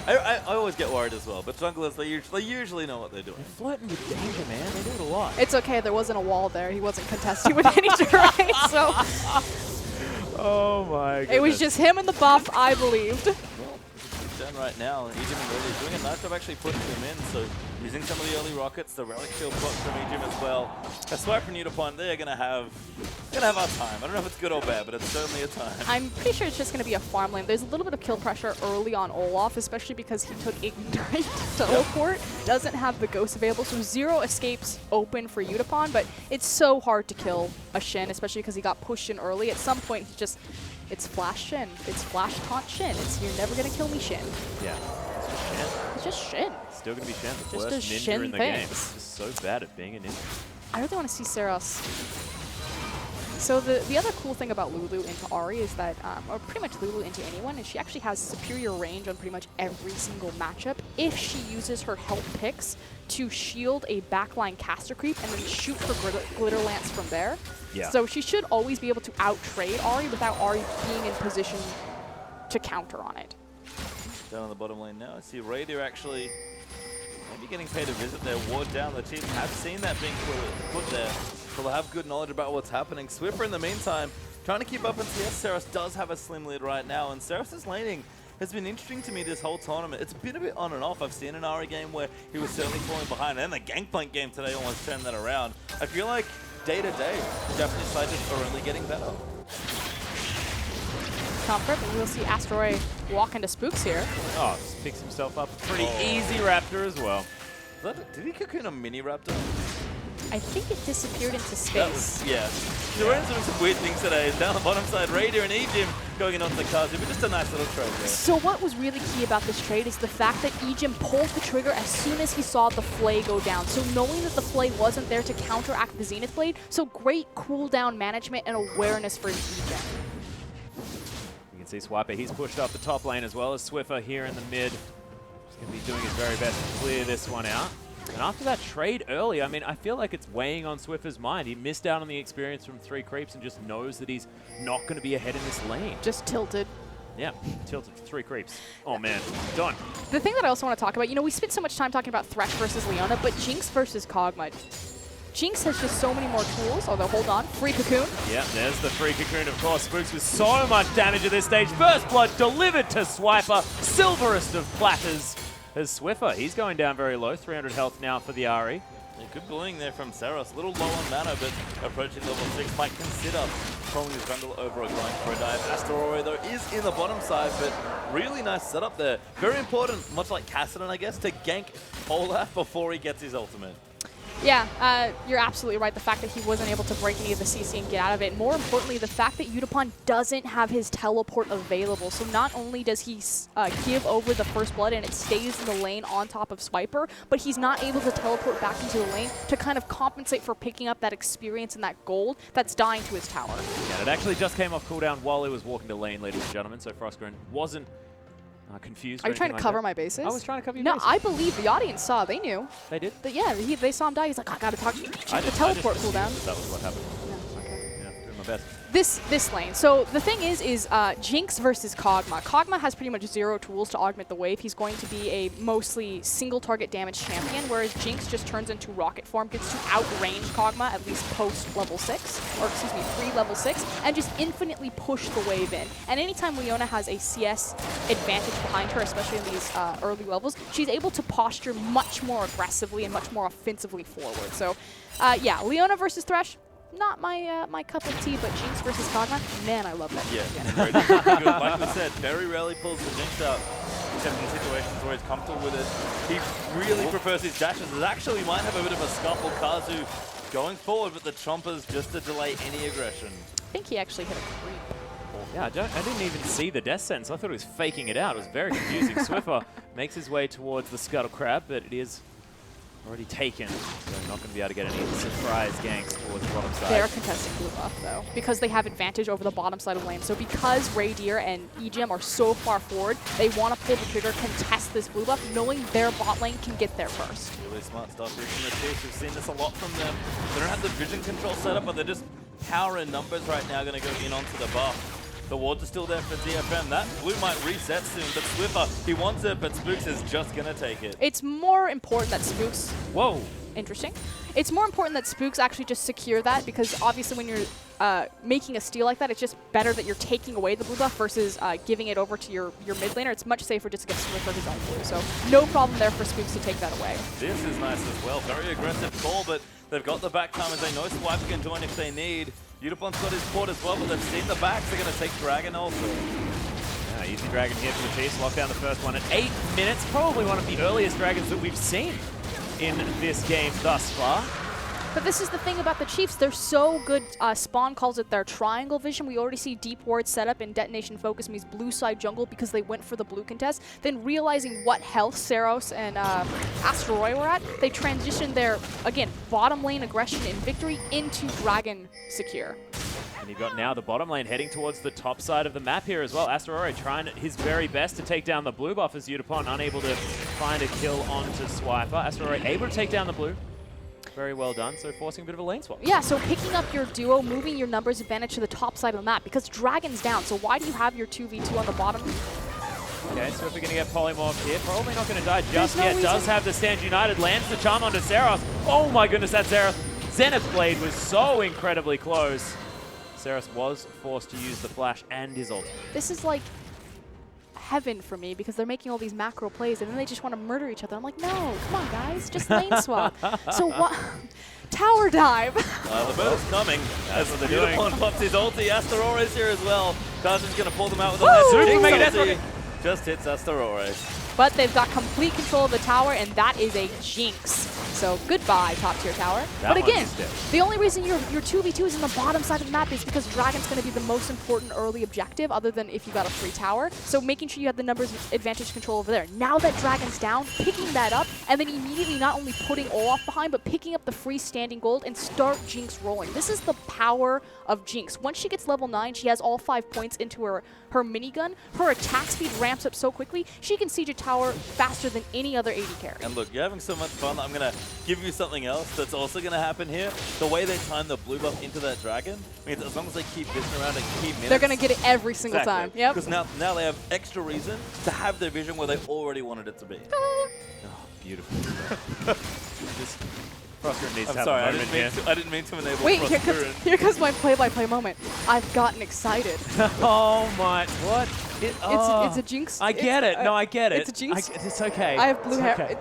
I always get worried as well, but junglers, they usually know what they're doing. They're flirting with danger, man. They do it a lot. It's okay. There wasn't a wall there. He wasn't contesting with any terrain, so Oh my goodness. it was just him and the buff, I believed. Done right now. Ejim really doing a nice job actually pushing him in, so using some of the early rockets, the relic shield block from Ejim as well. A Swiper and Udapon, they're gonna have our time. I don't know if it's good or bad, but it's certainly a time. I'm pretty sure it's just going to be a farm lane. There's a little bit of kill pressure early on Olaf, especially because he took Ignite Teleport. Doesn't have the Ghost available, so 0 escapes open for Udapon, but it's so hard to kill a Shin, especially because he got pushed in early. At some point, he just... It's Flash Shin. It's Flash Taunt Shin. It's you're never going to kill me Shin. Yeah. It's just Shin. Still going to be Shin. The Just worst a ninja Shin in the thing. game. Just so bad at being a ninja. I really want to see Seros. So the other cool thing about Lulu into Ahri is that, or pretty much Lulu into anyone, is she actually has superior range on pretty much every single matchup if she uses her health picks to shield a backline caster creep and then shoot her glitter lance from there. Yeah. So she should always be able to out-trade Ahri without Ahri being in position to counter on it. Down on the bottom lane now, I see Raider actually maybe getting paid a visit there. Ward down, the Chiefs have seen that being put there. So they'll have good knowledge about what's happening. Swiffer in the meantime, trying to keep up and CS. Seros does have a slim lead right now, and Seros' laning has been interesting to me this whole tournament. It's been a bit on and off. I've seen an Ahri game where he was certainly falling behind, and the Gangplank game today almost turned that around. I feel like day to day, the Japanese side just are only getting better. Comfort, and we'll see Asteroid walk into Spooks here. Oh, just picks himself up. Pretty easy Raptor as well. Did he cocoon a mini Raptor? I think it disappeared into space. Yeah. Duran's doing some weird things today. Down the bottom side, Raider and Ejim going in onto the Kazu, but just a nice little trade there. So what was really key about this trade is the fact that Ejim pulled the trigger as soon as he saw the Flay go down. So knowing that the Flay wasn't there to counteract the Zenith Blade, so great cooldown management and awareness for Ejim. You can see Swiper, he's pushed up the top lane as well as Swiffer here in the mid. He's going to be doing his very best to clear this one out. And after that trade early, I mean, I feel like it's weighing on Swiffer's mind. He missed out on the experience from 3 creeps and just knows that he's not going to be ahead in this lane. Just tilted. Yeah, tilted for 3 creeps. Oh man, done. The thing that I also want to talk about, you know, we spent so much time talking about Thresh versus Leona, but Jinx versus Kog'Maw. Jinx has just so many more tools, although hold on, free cocoon. Yeah, there's the free cocoon, of course. Spooks with so much damage at this stage. First blood delivered to Swiper, silverest of platters. As Swiffer, he's going down very low, 300 health now for the Ahri. Yeah, good bullying there from Seros. A little low on mana, but approaching level 6 might consider pulling his bundle over or going for a dive. Asteroid, though, is in the bottom side, but really nice setup there. Very important, much like Kassadin, I guess, to gank Olaf before he gets his ultimate. Yeah, you're absolutely right. The fact that he wasn't able to break any of the CC and get out of it. More importantly, the fact that Udapon doesn't have his teleport available. So not only does he give over the first blood and it stays in the lane on top of Swiper, but he's not able to teleport back into the lane to kind of compensate for picking up that experience and that gold that's dying to his tower. Yeah, it actually just came off cooldown while he was walking to lane, ladies and gentlemen, so Frostgren wasn't confused. Are you trying to cover my bases? I was trying to cover your No, bases. I believe the audience saw. They knew. They did? Yeah, they saw him die. He's like, I gotta talk to you. Check the teleport cooldown. That was what happened. Yeah, okay. Yeah, doing my best. This lane. So the thing is Jinx versus Kog'Maw. Kog'Maw has pretty much 0 tools to augment the wave. He's going to be a mostly single target damage champion, whereas Jinx just turns into rocket form, gets to outrange Kog'Maw at least post level 6, or excuse me, pre-level 6, and just infinitely push the wave in. And anytime Leona has a CS advantage behind her, especially in these early levels, she's able to posture much more aggressively and much more offensively forward. So yeah, Leona versus Thresh, not my my cup of tea, but Jinx versus Kog'Maw, man, I love that. Yeah, very good. Like we said, very rarely pulls the Jinx out, except in situations where he's comfortable with it. He really prefers his dashes. It actually might have a bit of a scuffle. Kazu going forward, but the Chompers just to delay any aggression. think he actually hit a creep. Yeah, I didn't even see the death sentence. I thought he was faking it out. It was very confusing. Swiffer makes his way towards the Scuttle Crab, but it is already taken. So not going to be able to get any surprise ganks towards the bottom side. They're contesting blue buff, though, because they have advantage over the bottom side of the lane. So because Raydeer and EGM are so far forward, they want to pull the trigger, contest this blue buff, knowing their bot lane can get there first. Really smart stuff here from the Chiefs. We've seen this a lot from them. They don't have the vision control set up, but they're just power in numbers right now going to go in onto the buff. The wards are still there for DFM. That blue might reset soon, but Swiffer, he wants it, but Spooks is just going to take it. It's more important that Spooks... Whoa. Interesting. It's more important that Spooks actually just secure that, because obviously when you're making a steal like that, it's just better that you're taking away the blue buff versus giving it over to your mid laner. It's much safer just to get Swiffer his own blue. So no problem there for Spooks to take that away. This is nice as well. Very aggressive call, but they've got the back time as they know Swiper can join if they need. Udipon's got his port as well, but they've seen the backs. They're going to take Dragon also. Yeah, easy Dragon here for the Chiefs. Lock down the first one at 8 minutes. Probably one of the earliest Dragons that we've seen in this game thus far. But this is the thing about the Chiefs. They're so good. Spawn calls it their triangle vision. We already see deep ward set up in Detonation FocusMe's blue side jungle because they went for the blue contest. Then realizing what health Seros and Asteroid were at, they transitioned their, again, bottom lane aggression and victory into Dragon secure. And you've got now the bottom lane heading towards the top side of the map here as well. Asteroid trying his very best to take down the blue buff as Udipon unable to find a kill onto Swiper. Asteroid able to take down the blue. Very well done, so forcing a bit of a lane swap. Yeah, so picking up your duo, moving your numbers advantage to the top side of the map, because Dragon's down, so why do you have your 2v2 on the bottom? Okay, so if we're going to get polymorphed here, probably not going to die just no yet. reason. Does have the Stand United, lands the charm onto Seros. Oh my goodness, that Zenith Blade was so incredibly close. Seros was forced to use the flash and his ult. This is like heaven for me, because they're making all these macro plays and then they just want to murder each other. I'm like, no, come on guys, just lane swap. So what? Tower dive. The bird's coming. That's what they're doing. Udipon pops his ulti. Asteroid is here as well. Tarjan's going to pull them out with a Suiting Mega Death ulti. Rocket. Just hits Asteroid. But they've got complete control of the tower, and that is a jinx. So goodbye, top tier tower. That But again, one's dead. the only reason your 2v2 is in the bottom side of the map is because Dragon's going to be the most important early objective, other than if you got a free tower. So making sure you have the numbers advantage control over there. Now that Dragon's down, picking that up, and then immediately not only putting Olaf behind, but picking up the free standing gold and start Jinx rolling. This is the power of Jinx. Once she gets level 9, she has all 5 points into her minigun. Her attack speed ramps up so quickly, she can siege a tower faster than any other AD carry. And look, you're having so much fun. I'm going to give you something else that's also going to happen here. The way they time the blue buff into that dragon means as long as they keep vision around and keep minutes, They're going to get it every single time. Yep. Because now they have extra reason to have their vision where they already wanted it to be. Oh, beautiful. Just Frostgrim needs to I'm have sorry, a moment here. I didn't mean to enable Wait, Frostgrim. here comes my play-by-play moment. I've gotten excited. Oh my, what? It's a Jinx. I get it. No, I get it. It's a Jinx. It's okay. I have blue It's hair. okay.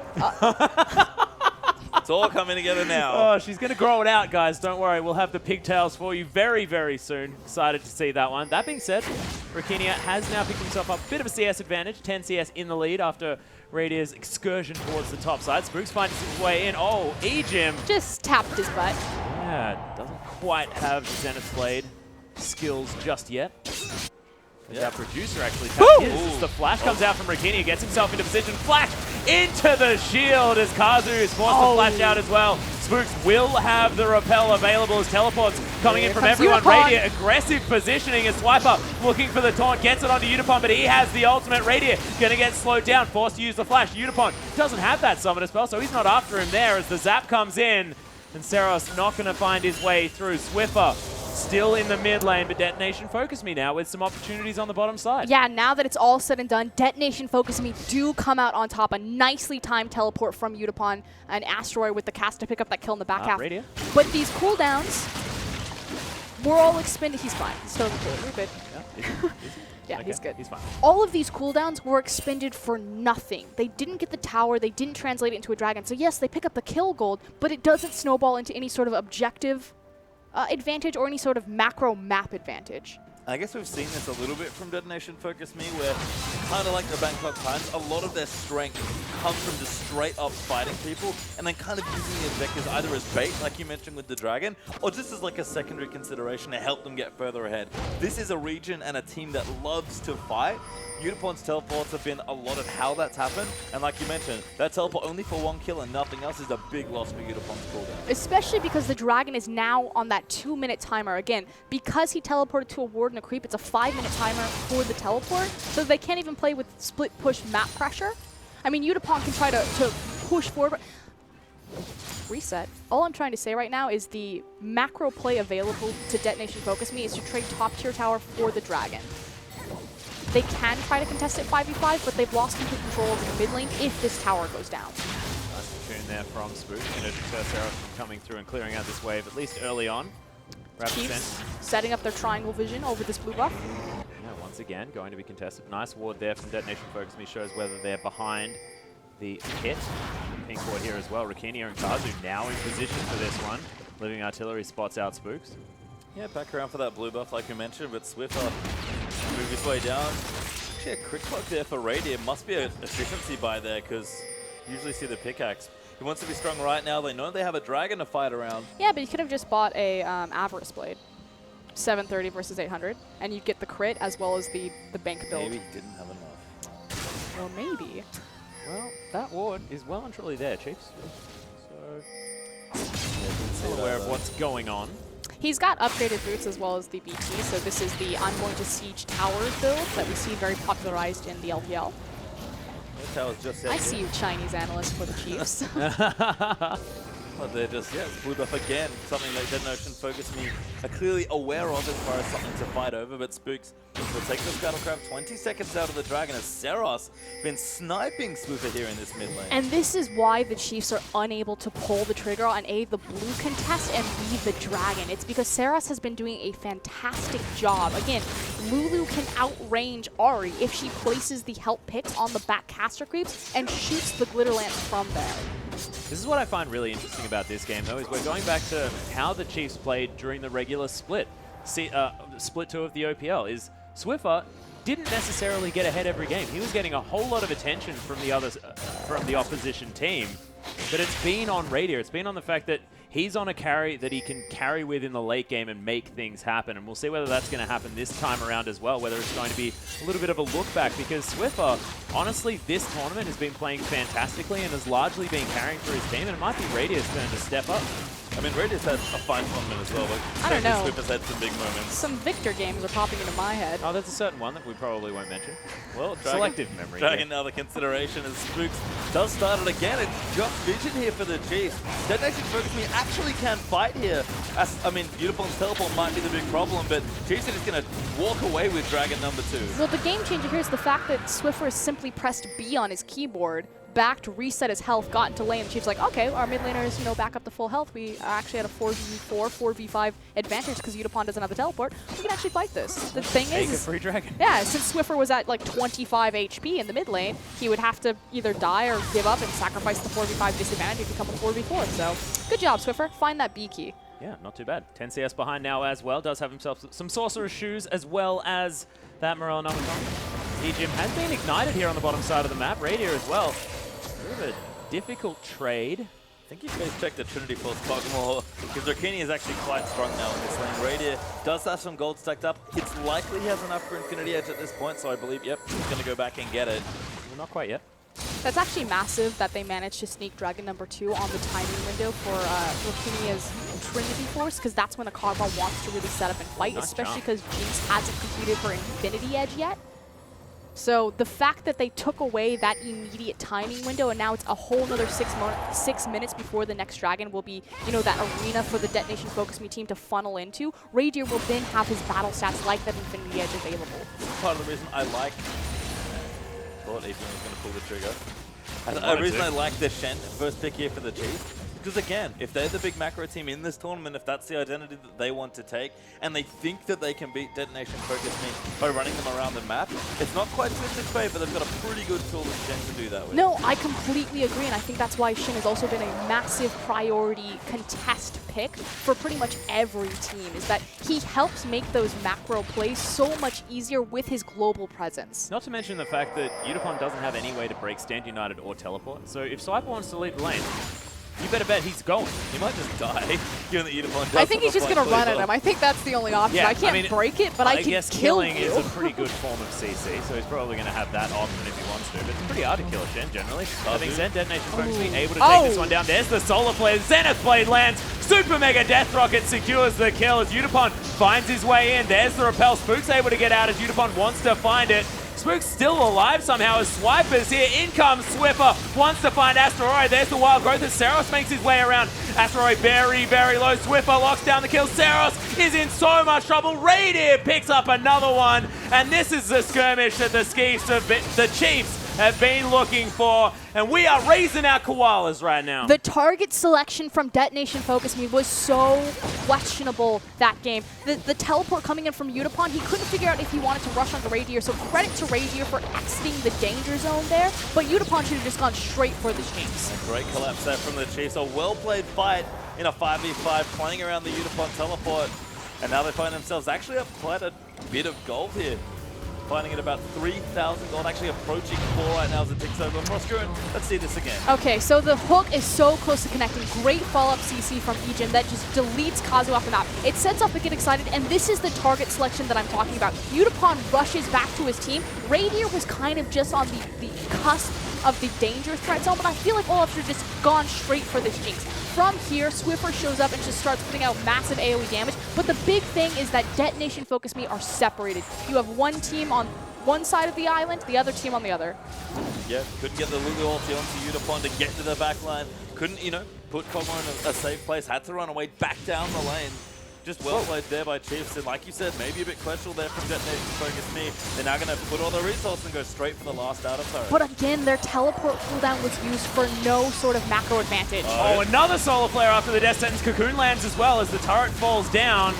It's all coming together now. Oh, she's going to grow it out, guys. Don't worry. We'll have the pigtails for you very, very soon. Excited to see that one. That being said, Rakinia has now picked himself up a bit of a CS advantage. 10 CS in the lead after Radia's excursion towards the top side. Spooks finds his way in. Oh, Ejim. Just tapped his butt. Yeah, doesn't quite have the Zenith Blade skills just yet. Yeah. Our producer actually tapped his. As the flash comes out from Rakinia, gets himself into position. Flash into the shield as Kazu is forced to flash out as well. Spooks will have the repel available as teleports coming in from everyone. Radiant aggressive positioning as Swiper looking for the taunt, gets it onto Udipon, but he has the ultimate. Radiant going to get slowed down, forced to use the flash. Udipon doesn't have that summoner spell, so he's not after him there as the zap comes in. And Seros not going to find his way through. Swiffer still in the mid lane, but Detonation FocusMe now with some opportunities on the bottom side. Yeah, now that it's all said and done, Detonation FocusMe do come out on top. A nicely timed teleport from Udipon and Asteroid with the cast to pick up that kill in the back half. Radiant. But these cooldowns were all expended. He's fine. He's totally cool. You're good. Yeah, Okay, he's good. He's fine. All of these cooldowns were expended for nothing. They didn't get the tower, they didn't translate it into a dragon. So yes, they pick up the kill gold, but it doesn't snowball into any sort of objective advantage or any sort of macro map advantage. And I guess we've seen this a little bit from Detonation FocusMe, where kind of like the Bangkok Times, a lot of their strength comes from just straight up fighting people and then kind of using the objectives either as bait, like you mentioned with the Dragon, or just as like a secondary consideration to help them get further ahead. This is a region and a team that loves to fight. Udapon's teleports have been a lot of how that's happened, and like you mentioned, that teleport only for 1 kill and nothing else is a big loss for Udapon's cooldown. Especially because the Dragon is now on that 2-minute timer. Again, because he teleported to a ward and a creep, it's a 5-minute timer for the teleport, so they can't even play with split push map pressure. I mean, Udapon can try to push forward. Reset. All I'm trying to say right now is the macro play available to Detonation FocusMe is to trade top tier tower for the Dragon. They can try to contest it 5v5, but they've lost complete control over the mid lane if this tower goes down. Nice tune there from Spook. Going to deter Seraph from coming through and clearing out this wave, at least early on. Chiefs setting up their triangle vision over this blue buff. Yeah, once again, going to be contested. Nice ward there from Detonation FocusMe, shows whether they're behind the pit. Pink ward here as well. Rakinia and Kazu now in position for this one. Living Artillery spots out Spooks. Yeah, back around for that blue buff like we mentioned, but Swiffer move his way down. Actually a crit clock there for Radiant. Must be an efficiency buy there, because you usually see the pickaxe. He wants to be strong right now. They know they have a Dragon to fight around. Yeah, but you could have just bought a Avarice Blade. 730 versus 800, and you'd get the crit as well as the bank build. Maybe he didn't have enough. Well, maybe. Well, that ward is well and truly there, Chiefs. So, Still aware of what's going on. He's got upgraded boots as well as the BT, so this is the I'm going to siege towers build that we see very popularized in the LPL. I see you, Chinese analyst for the Chiefs. But they're just, yeah, it's blue buff again. Something that Detonation FocusMe are clearly aware of as far as something to fight over, but Spooks will take the Scuttlecraft 20 seconds out of the Dragon as Seros been sniping Swooper here in this mid lane. And this is why the Chiefs are unable to pull the trigger on A, the blue contest, and B, the Dragon. It's because Seros has been doing a fantastic job. Again, Lulu can outrange Ahri if she places the help pick on the back caster creeps and shoots the glitter lance from there. This is what I find really interesting about this game, though, is we're going back to how the Chiefs played during the regular split. Split 2 of the OPL is Swiffer didn't necessarily get ahead every game. He was getting a whole lot of attention from the others, from the opposition team. But it's been on Radier. It's been on the fact that he's on a carry that he can carry with in the late game and make things happen. And we'll see whether that's going to happen this time around as well, whether it's going to be a little bit of a look back, because Swiffer, honestly, this tournament has been playing fantastically and has largely been carrying for his team, and it might be Radier's turn to step up. I mean, Radier's had a fine tournament as well, but I don't know. Swiffer's had some big moments. Some Victor games are popping into my head. Oh, there's a certain one that we probably won't mention. Well, Selective memory. Dragon now the consideration as Spooks does start it again. It's just vision here for the Chiefs. Detonation FocusMe actually can fight here. I mean, Udapon's teleport might be the big problem, but Chiefs are just going to walk away with Dragon number 2. Well, the game changer here is the fact that Swiffer has simply pressed B on his keyboard, back to reset his health, got into lane, and Chief's like, okay, our mid laners, back up to full health. We actually had a 4v4, 4v5 advantage because Udapon doesn't have a teleport. We can actually fight this. The thing Take is, a free Dragon. yeah, since Swiffer was at like 25 HP in the mid lane, he would have to either die or give up and sacrifice the 4v5 disadvantage to become a 4v4. So, good job, Swiffer. Find that B key. Yeah, not too bad. 10 CS behind now as well. Does have himself some Sorcerer's Shoes as well as that Morel number 1. E-Gym has been ignited here on the bottom side of the map. Radier as well. Bit of a difficult trade. I think you guys checked the Trinity Force Pokemon, because Rakinia is actually quite strong now in this lane. Radier does have some gold stacked up. It's likely he has enough for Infinity Edge at this point, so I believe, yep, he's going to go back and get it. Well, not quite yet. That's actually massive that they managed to sneak Dragon number 2 on the timing window for Rakinia's Trinity Force, because that's when the Cardball wants to really set up and fight, Nice especially jump. because Jinx hasn't completed her Infinity Edge yet. So the fact that they took away that immediate timing window and now it's a whole another 6 minutes before the next Dragon will be, that arena for the Detonation FocusMe team to funnel into, Radier will then have his battle stats like that Infinity Edge available. Part of the reason I like... thought Adrian was going to pull the trigger. The reason I like the Shen first pick here for the Chiefs, Because again, if they're the big macro team in this tournament, if that's the identity that they want to take, and they think that they can beat Detonation FocusMe by running them around the map, it's not quite Swift's fate, but they've got a pretty good tool in Shen to do that with. No, I completely agree, and I think that's why Shin has also been a massive priority contest pick for pretty much every team, is that he helps make those macro plays so much easier with his global presence. Not to mention the fact that Udapon doesn't have any way to break Stand United or teleport. So if Swiper wants to leave the lane, you better bet he's going. He might just die, given that Udapon does. I think he's just going to run at him. I think that's the only option. Yeah, I can't break it, but I can guess kill killing you. is a pretty good form of CC, so he's probably going to have that option if he wants to. But it's pretty hard to kill a Shen generally. Having said, Detonation FocusMe able to take this one down. There's the Solar Flare. Zenith Blade lands. Super Mega Death Rocket secures the kill as Udapon finds his way in. There's the repel. Spook's able to get out as Udapon wants to find it. Spook's still alive somehow as Swiper's here. In comes Swiffer, wants to find Asteroid. There's the Wild Growth as Seros makes his way around. Asteroid very, very low. Swiffer locks down the kill. Seros is in so much trouble. Radier picks up another one. And this is the skirmish that the Chiefs have been looking for. And we are raising our koalas right now. The target selection from Detonation FocusMe was so questionable that game. The teleport coming in from Udapon, he couldn't figure out if he wanted to rush onto Radier, so credit to Radier for exiting the danger zone there, but Udapon should have just gone straight for the Chiefs. Great collapse there from the Chiefs. A well-played fight in a 5v5, playing around the Udapon teleport, and now they find themselves actually up quite a bit of gold here. Finding it about 3,000 gold, actually approaching 4 right now as it ticks over. Frostgoon, let's see this again. Okay, so the hook is so close to connecting. Great follow-up CC from Ejim that just deletes Kazu off the map. It sets up a Get Excited, and this is the target selection that I'm talking about. Udapon rushes back to his team. Radier was kind of just on the cusp of the danger threat zone, but I feel like Olaf should have just gone straight for this Jinx. From here, Swiffer shows up and just starts putting out massive AoE damage, but the big thing is that Detonation FocusMe are separated. You have one team on one side of the island, the other team on the other. Yeah, couldn't get the Lulu ulti onto Udapon to get to the back line. Couldn't, you know, put Kog'Maw in a safe place. Had to run away back down the lane. Just well played there by Chiefs, and like you said, maybe a bit questionable there from Detonation FocusMe. They're now going to put all the resources and go straight for the last outer turret. But again, their teleport cooldown was used for no sort of macro advantage. Oh, another Solar Flare after the Death Sentence Cocoon lands as well as the turret falls down.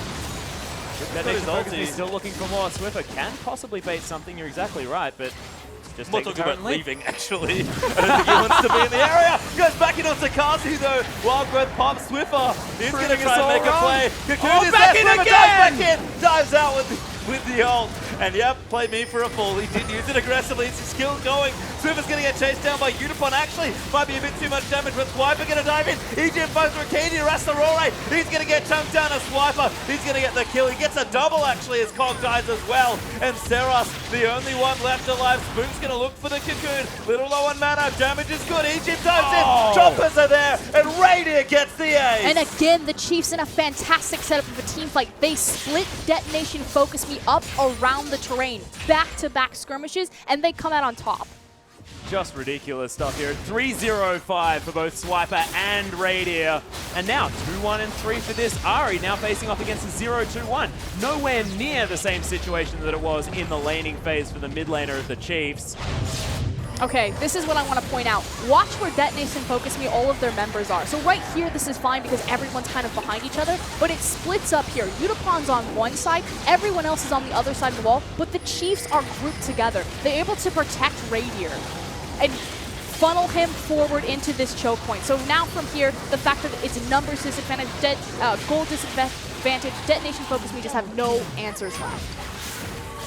Detonation FocusMe still looking for more. Swiffer can possibly bait something, you're exactly right, but just We're take the talking turret about and leave. leaving, actually. I don't think he wants to be in the area. Goes back in onto Kazu, though. Wild Growth pops Swiffer. He's going to try and make a play. Cocoon is back there. in Swiffer again! dives back in. Dives out with the ult. And yep, played me for a fool. He did use it aggressively. It's his skill going. Swiffer's going to get chased down by Udapon. Actually, might be a bit too much damage, but Swiper going to dive in. Ejim finds Rakini, Rastarore. He's going to get chunked down as Swiper. He's going to get the kill. He gets a double, actually, as Cog dies as well. And Seros, the only one left alive. Spook's going to look for the Cocoon. Little low on mana. Damage is good. Ejim dives in. Choppers are there. And Radier gets the ace. And again, the Chiefs in a fantastic setup of a team fight. They split Detonation FocusMe up around the terrain. Back-to-back skirmishes, and they come out on top. Just ridiculous stuff here. 3-0-5 for both Swiper and Radier. And now 2-1 and 3 for this Ari, now facing off against a 0-2-1. Nowhere near the same situation that it was in the laning phase for the mid laner of the Chiefs. Okay, this is what I want to point out. Watch where Detonation FocusMe all of their members are. So right here, this is fine because everyone's kind of behind each other, but it splits up here. Udapon's on one side, everyone else is on the other side of the wall, but the Chiefs are grouped together. They're able to protect Radier and funnel him forward into this choke point. So now from here, the fact that it's a numbers disadvantage, goal disadvantage, Detonation FocusMe just have no answers left.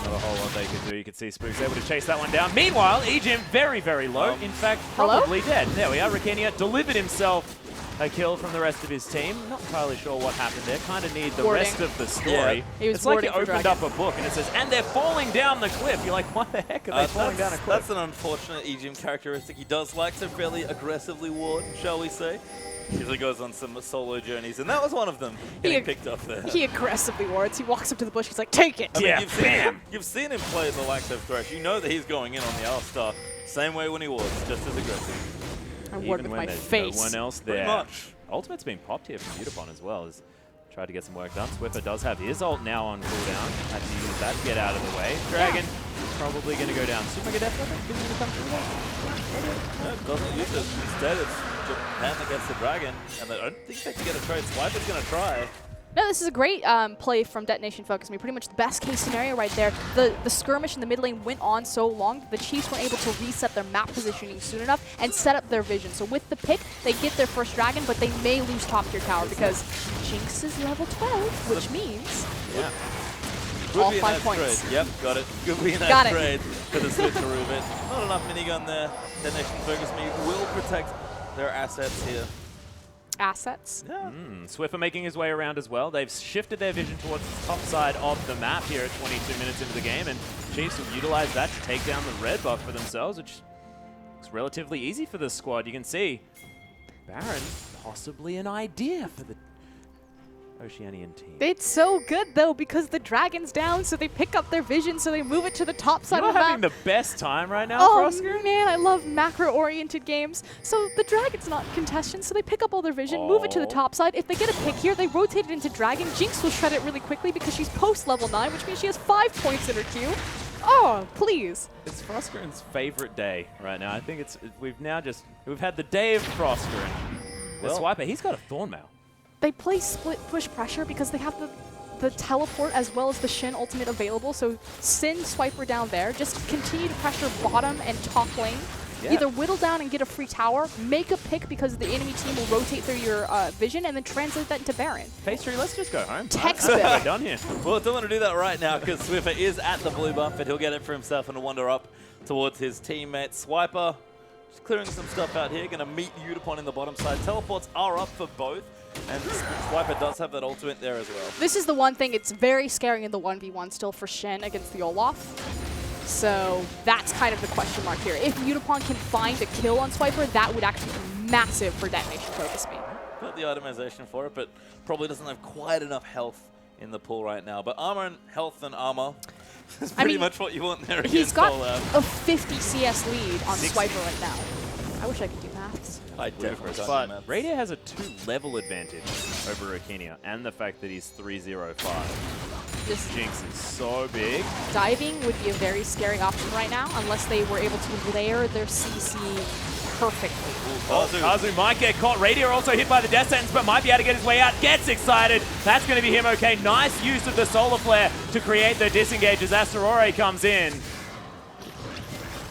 Not a whole lot they could do. You could see Spook's able to chase that one down. Meanwhile, Ejim very, very low. In fact, probably dead. There we are. Rakenia delivered himself a kill from the rest of his team. Not entirely sure what happened there. Kind of need the rest of the story. He was it's like he warding for opened up a book and it says, and they're falling down the cliff. You're like, what the heck are they falling down a cliff? That's an unfortunate Ejim characteristic. He does like to fairly aggressively ward, shall we say. Usually goes on some solo journeys, and that was one of them getting picked up there. He aggressively wards. He walks up to the bush. He's like, take it. I mean, Yeah, you've seen him play the likes of Thresh. You know that he's going in on the Alistar. Same way when he wards, just as aggressive. I ward Even with when my there's face. no one else there. Pretty much. Ultimate's been popped here from Udapon as well. Has tried to get some work done. Swiffer does have his ult now on cooldown. Had to use that to get out of the way. Dragon probably going to go down. Super Mega Death Weapon is going to come through there. No, it doesn't use it. Instead, it's Japan that gets the dragon, and I don't think they can get a trade. Swiper's going to try. No, this is a great play from Detonation FocusMe. Pretty much the best case scenario right there. The skirmish in the mid lane went on so long that the Chiefs weren't able to reset their map positioning soon enough and set up their vision. So with the pick, they get their first dragon, but they may lose top tier tower because Jinx is level 12, which means all 5 points. Trade. Yep, got it. Could be a nice trade for the switch to Rubin. Not enough minigun there. Detonation FocusMe will protect their assets here. Assets. Yeah. Swiffer making his way around as well. They've shifted their vision towards the top side of the map here at 22 minutes into the game, and Chiefs will utilize that to take down the red buff for themselves, which looks relatively easy for this squad. You can see Baron possibly an idea for the Oceanian team. It's so good though because the dragon's down, so they pick up their vision, so they move it to the top side of the map. You're having the best time right now, Oh Frosker. man, I love macro-oriented games. So the dragon's not in contention, so they pick up all their vision, move it to the top side. If they get a pick here, they rotate it into dragon. Jinx will shred it really quickly because she's post level 9, which means she has 5 points in her queue. Oh, please. It's Froskeren's favorite day right now. I think we've had the day of Froskeren. The Swiper, he's got a Thornmail. They play split push pressure because they have the teleport as well as the Shin ultimate available, so send Swiper down there, just continue to pressure bottom and top lane. Either whittle down and get a free tower, make a pick because the enemy team will rotate through your vision, and then translate that into Baron. Pastry, let's just go home. Textbook. We're done here. Well, don't want to do that right now because Swiffer is at the blue buff, and he'll get it for himself and wander up towards his teammate. Swiper just clearing some stuff out here, going to meet Udapon in the bottom side. Teleports are up for both, and Swiper does have that ultimate there as well. This is the one thing, it's very scary in the 1v1 still for Shin against the Olaf. So that's kind of the question mark here. If Udapon can find a kill on Swiper, that would actually be massive for Detonation FocusMe. Got the itemization for it, but probably doesn't have quite enough health in the pool right now. But armor and health and armor is pretty much what you want there against He's got Olaf. a 50 CS lead on Swiper right now. I wish I could do maths. I definitely don't But do maths. Radiant has a 2-level advantage over Rakinia, and the fact that he's 305. Just Jinx is so big. diving would be a very scary option right now unless they were able to layer their CC perfectly. Kazu might get caught. Radiant also hit by the death sentence, but might be able to get his way out. Gets excited. That's going to be him okay. Nice use of the solar flare to create the disengage as Asterore comes in.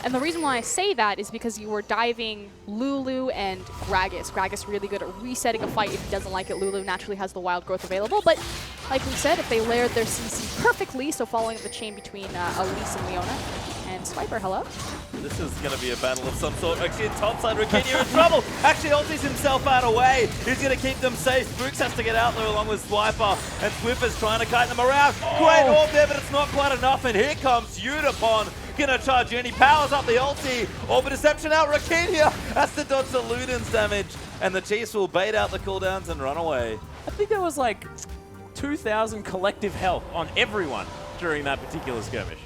And the reason why I say that is because you were diving Lulu and Gragas. Gragas really good at resetting a fight if he doesn't like it. Lulu naturally has the wild growth available, but like we said, if they layered their CC perfectly, so following the chain between Elise and Leona and Swiper, hello? This is going to be a battle of some sort. Actually, topside, Rakinia in trouble. Actually, ultis himself out away. He's going to keep them safe. Spooks has to get out there along with Swiper, and Swiffer's trying to kite them around. Great orb there, but it's not quite enough, and here comes Udapon. Gonna charge in, he powers up the ulti. Orb of Deception out, Rakinia has to dodge the Luden's damage, and the Chiefs will bait out the cooldowns and run away. I think there was like 2,000 collective health on everyone during that particular skirmish.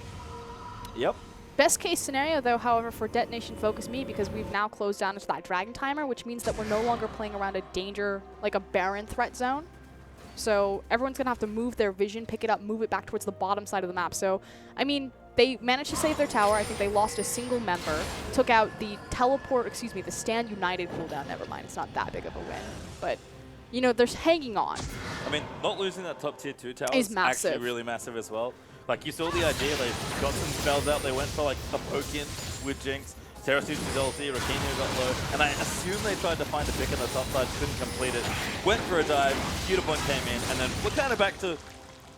Yep. Best case scenario, though, however, for Detonation FocusMe, because we've now closed down into that Dragon Timer, which means that we're no longer playing around a danger, like a Baron threat zone. So everyone's going to have to move their vision, pick it up, move it back towards the bottom side of the map. So, I mean, they managed to save their tower. I think they lost a single member, took out the the Stand United cooldown. Never mind, it's not that big of a win. But, you know, they're hanging on. I mean, not losing that top tier 2 tower Is is massive. actually really massive as well. Like, you saw the idea, they got some spells out, they went for like a poke in with Jinx. Terrace used his ulti, Rakinia got low, and I assume they tried to find a pick on the top side, couldn't complete it. Went for a dive, Udapon came in, and then we're kind of back to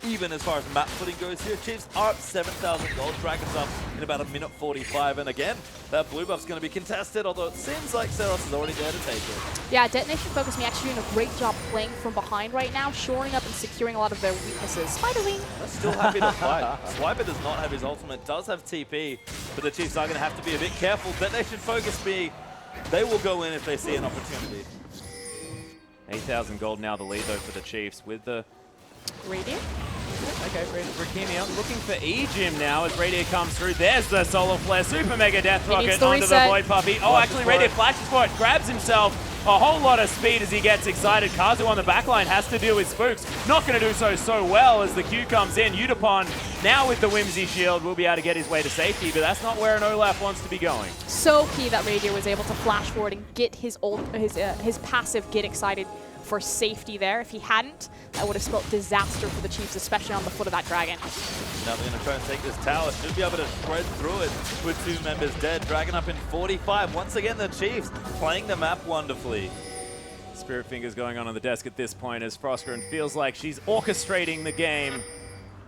even as far as map footing goes here. Chiefs are up 7,000 gold, Dragon's up in about 1:45, and again, that blue buff's going to be contested, although it seems like Seros is already there to take it. Yeah, Detonation FocusMe actually doing a great job playing from behind right now, shoring up and securing a lot of their weaknesses. Spiderwing! They're still happy to fight. Swiper does not have his ultimate, does have TP, but the Chiefs are going to have to be a bit careful. Detonation FocusMe, they will go in if they see an opportunity. 8,000 gold now the lead, though, for the Chiefs with the... Radiant? Okay, Rakinia looking for E-Gym now as Radiant comes through. There's the Solar Flare, Super Mega Death Rocket needs the onto the reset. Void Puppy. Oh, actually, Radiant flashes for it, grabs himself a whole lot of speed as he gets excited. Kazu on the backline has to deal with Spooks. Not going to do so well as the Q comes in. Udapon now with the Whimsy shield will be able to get his way to safety, but that's not where an Olaf wants to be going. So key that Radier was able to flash forward and get his passive get excited for safety there. If he hadn't, that would have spelled disaster for the Chiefs, especially on the foot of that dragon. Now they're going to try and take this tower. Should be able to shred through it with 2 members dead. Dragon up in 45. Once again, the Chiefs playing the map wonderfully. Spirit Fingers going on the desk at this point as Frostgren feels like she's orchestrating the game.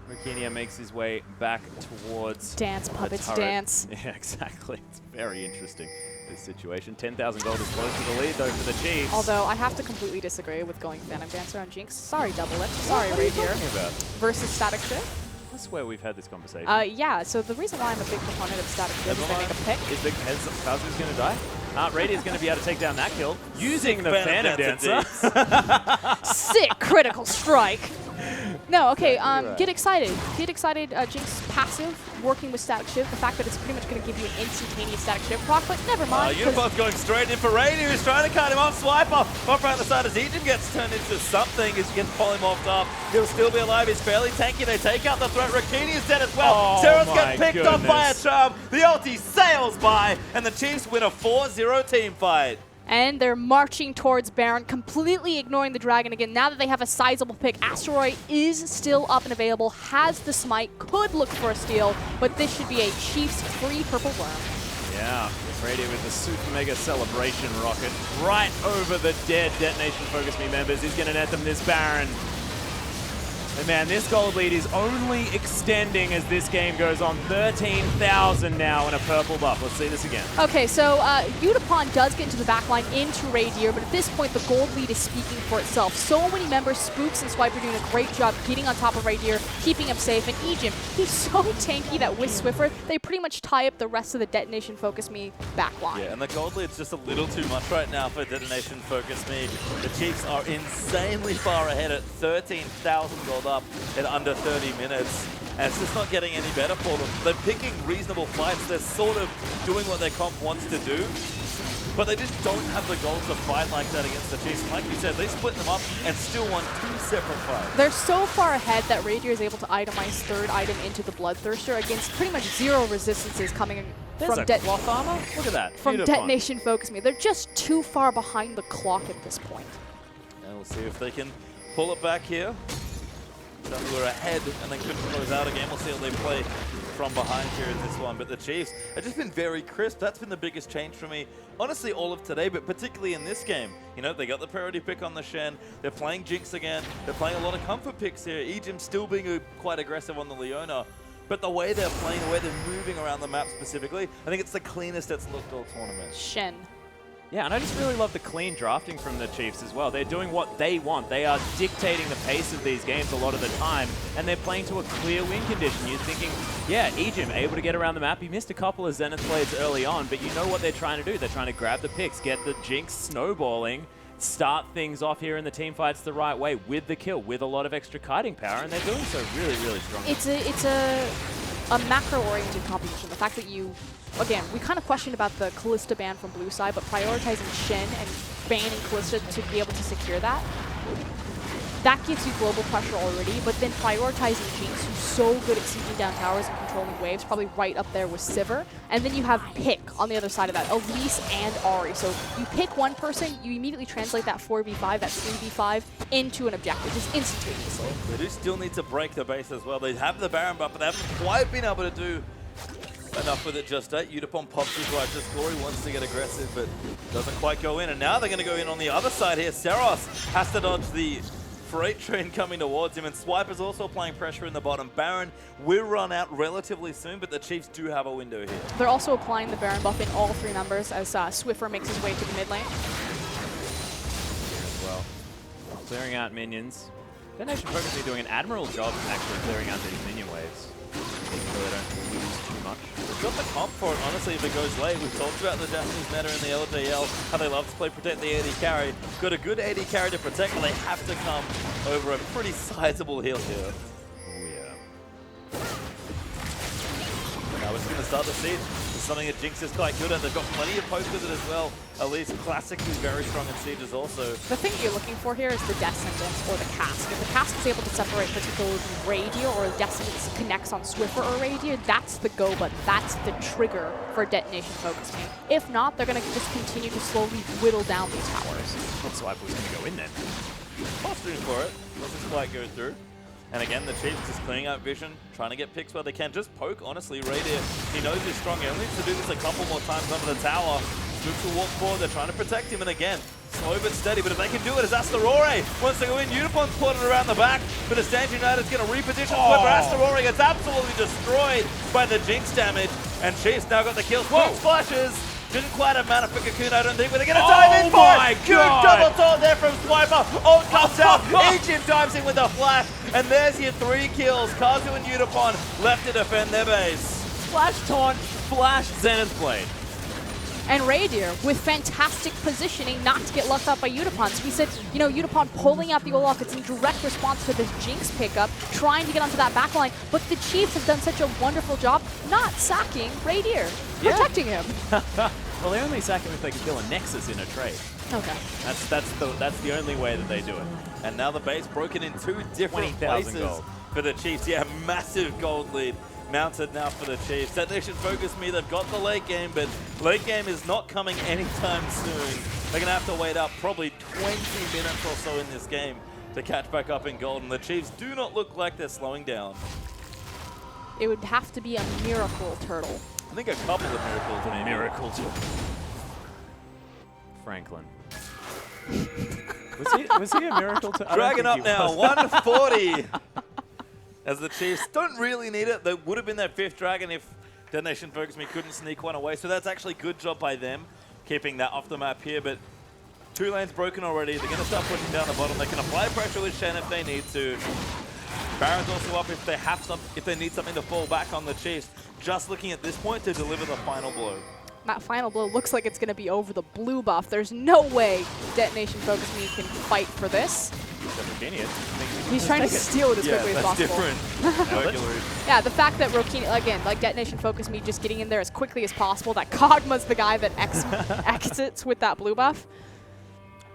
Rakinia makes his way back towards Dance, puppets, turret. dance. Yeah, exactly. It's very interesting, this situation. 10,000 gold is close to the lead, though, for the Chiefs. Although I have to completely disagree with going Phantom Dancer on Jinx. Sorry, Double Lift. Sorry, Radier. Versus Static Shift. I swear we've had this conversation. Yeah, so the reason why I'm a big proponent of Static Shift is they make a pick. Is Kazu's going to die? Radier's going to be able to take down that kill using the Phantom Dancer. Sick critical strike. No, okay, get excited. Get excited, Jinx passive, working with Static Shift. The fact that it's pretty much going to give you an instantaneous Static Shift proc, but never mind. Uniform's going straight in for Radier, who's trying to cut him off. Swipe off right the side as Ejim gets turned into something as he gets polymorphed up. He'll still be alive. He's fairly tanky. They take out the threat. Rakini is dead as well. Oh, Sarah's my got picked off by a goodness. charm. The ulti sails by, and the Chiefs win a 4-0 team fight. And they're marching towards Baron, completely ignoring the dragon again. Now that they have a sizable pick, Asteroid is still up and available, has the smite, could look for a steal, but this should be a Chiefs free purple worm. Yeah, Radier with the Super Mega Celebration rocket right over the dead Detonation Focus Me members. He's going to net them this Baron. And man, this gold lead is only extending as this game goes on. 13,000 now and a purple buff. Let's see this again. Okay, so Udapon does get into the backline into Radier, but at this point the gold lead is speaking for itself. So many members, Spooks and Swiper, doing a great job getting on top of Radier, keeping him safe. And Ejim, he's so tanky that with Swiffer, they pretty much tie up the rest of the Detonation Focus Me backline. Yeah, and the gold lead's just a little too much right now for Detonation Focus Me. The Chiefs are insanely far ahead at 13,000 gold up in under 30 minutes. And it's just not getting any better for them. They're picking reasonable fights. They're sort of doing what their comp wants to do. But they just don't have the goals to fight like that against the Chiefs. Like you said, they split them up and still won 2 separate fights. They're so far ahead that Radier is able to itemize third item into the Bloodthirster against pretty much 0 resistances coming There's from a cloth armor. Look at that. from Beautiful. Detonation Focus Me. They're just too far behind the clock at this point. And we'll see if they can pull it back here. They were ahead and then couldn't close out again. We'll see how they play from behind here in this one. But the Chiefs have just been very crisp. That's been the biggest change for me, honestly, all of today, but particularly in this game. You know, they got the priority pick on the Shen. They're playing Jinx again. They're playing a lot of comfort picks here. Ejim still being quite aggressive on the Leona. But the way they're playing, the way they're moving around the map specifically, I think it's the cleanest it's looked all tournament. Shen. Yeah, and I just really love the clean drafting from the Chiefs as well. They're doing what they want. They are dictating the pace of these games a lot of the time, and they're playing to a clear win condition. You're thinking, yeah, Ejim able to get around the map. He missed a couple of Zenith blades early on, but you know what they're trying to do. They're trying to grab the picks, get the Jinx snowballing, start things off here in the team fights the right way with the kill, with a lot of extra kiting power, and they're doing so really, really strongly. It's a macro-oriented competition. The fact that you, again, we kind of questioned about the Kalista ban from blue side, but prioritizing Shen and banning Kalista to be able to secure that, that gives you global pressure already, but then prioritizing Jinx, who's so good at seeking down towers and controlling waves, probably right up there with Sivir, and then you have Pick on the other side of that, Elise and Ahri. So you pick one person, you immediately translate that 4v5, that 3v5 into an objective, just instantaneously. They do still need to break the base as well. They have the Baron buff, but they haven't quite been able to do enough with it just yet. Udapon pops his right just Glory, wants to get aggressive, but doesn't quite go in. And now they're going to go in on the other side here. Seros has to dodge the freight train coming towards him, and Swiper's also applying pressure in the bottom. Baron will run out relatively soon, but the Chiefs do have a window here. They're also applying the Baron buff in all 3 members as Swiffer makes his way to the mid lane. As well. Clearing out minions. Detonation Focus are doing an admirable job actually clearing out these minion waves. So they don't lose too much. We've got the comp for it, honestly, if it goes late. We've talked about the Japanese meta in the LJL, how they love to play protect the AD carry. Got a good AD carry to protect, but they have to come over a pretty sizable heal here. Oh yeah. Now we're just going to start the siege. is something that Jinx is quite good at. They've got plenty of poke with it as well. Elise classically very strong in sieges also. The thing you're looking for here is the Descendant or the Cask. If the Cask is able to separate particularly Radio or the Descendant connects on Swiffer or Radio, that's the go button. That's the trigger for Detonation FocusMe. If not, they're going to just continue to slowly whittle down these towers. Looks like was going to go in then. Posturing for it. Doesn't quite go through. And again, the Chiefs just cleaning out vision, trying to get picks where they can. Just poke, honestly, Radiant. He knows he's strong. He only needs to do this a couple more times under the tower. Moves to walk forward. They're trying to protect him. And again, slow but steady. But if they can do it, as Asterore wants to go in. Unipon's ported around the back. But the Stand United's going to reposition. But Asterore gets absolutely destroyed by the Jinx damage. And Chiefs now got the kills. Smoke splashes. Didn't quite have mana for Cocoon, I don't think, but they're going to dive in for it! Good double taunt there from Swiper. Ult comes out, Egypt dives in with a flash, and there's your 3 kills. Kazu and Unipon left to defend their base. Flash taunt, flash Zenith Blade. And Radier with fantastic positioning not to get locked up by Unipon. So we said, you know, Unipon pulling out the Olaf, it's in direct response to this Jinx pickup, trying to get onto that backline. But the Chiefs have done such a wonderful job not sacking Radier, protecting him. Well, they only sack him if they can kill a Nexus in a trade. Okay. That's the only way that they do it. And now the base broken in 2 different 20,000 places gold for the Chiefs. Yeah, massive gold lead mounted now for the Chiefs. Detonation FocusMe, they've got the late game, but late game is not coming anytime soon. They're going to have to wait up probably 20 minutes or so in this game to catch back up in gold, and the Chiefs do not look like they're slowing down. It would have to be a miracle turtle. I think a couple of miracles. A miracle too. Franklin. was he a miracle to Dragon up now, 140. As the Chiefs don't really need it. That would have been their 5th dragon if Detonation FocusMe couldn't sneak one away. So that's actually good job by them, keeping that off the map here. But 2 lanes broken already. They're going to start pushing down the bottom. They can apply pressure with Shen if they need to. Baron's also up if they need something to fall back on the Chiefs. Just looking at this point to deliver the final blow. That final blow looks like it's going to be over the blue buff. There's no way Detonation FocusMe can fight for this. He's trying to steal it as quickly as possible. Different. Yeah, the fact that Rokini, again, like Detonation FocusMe just getting in there as quickly as possible, that Kog'Maw's the guy that exits with that blue buff.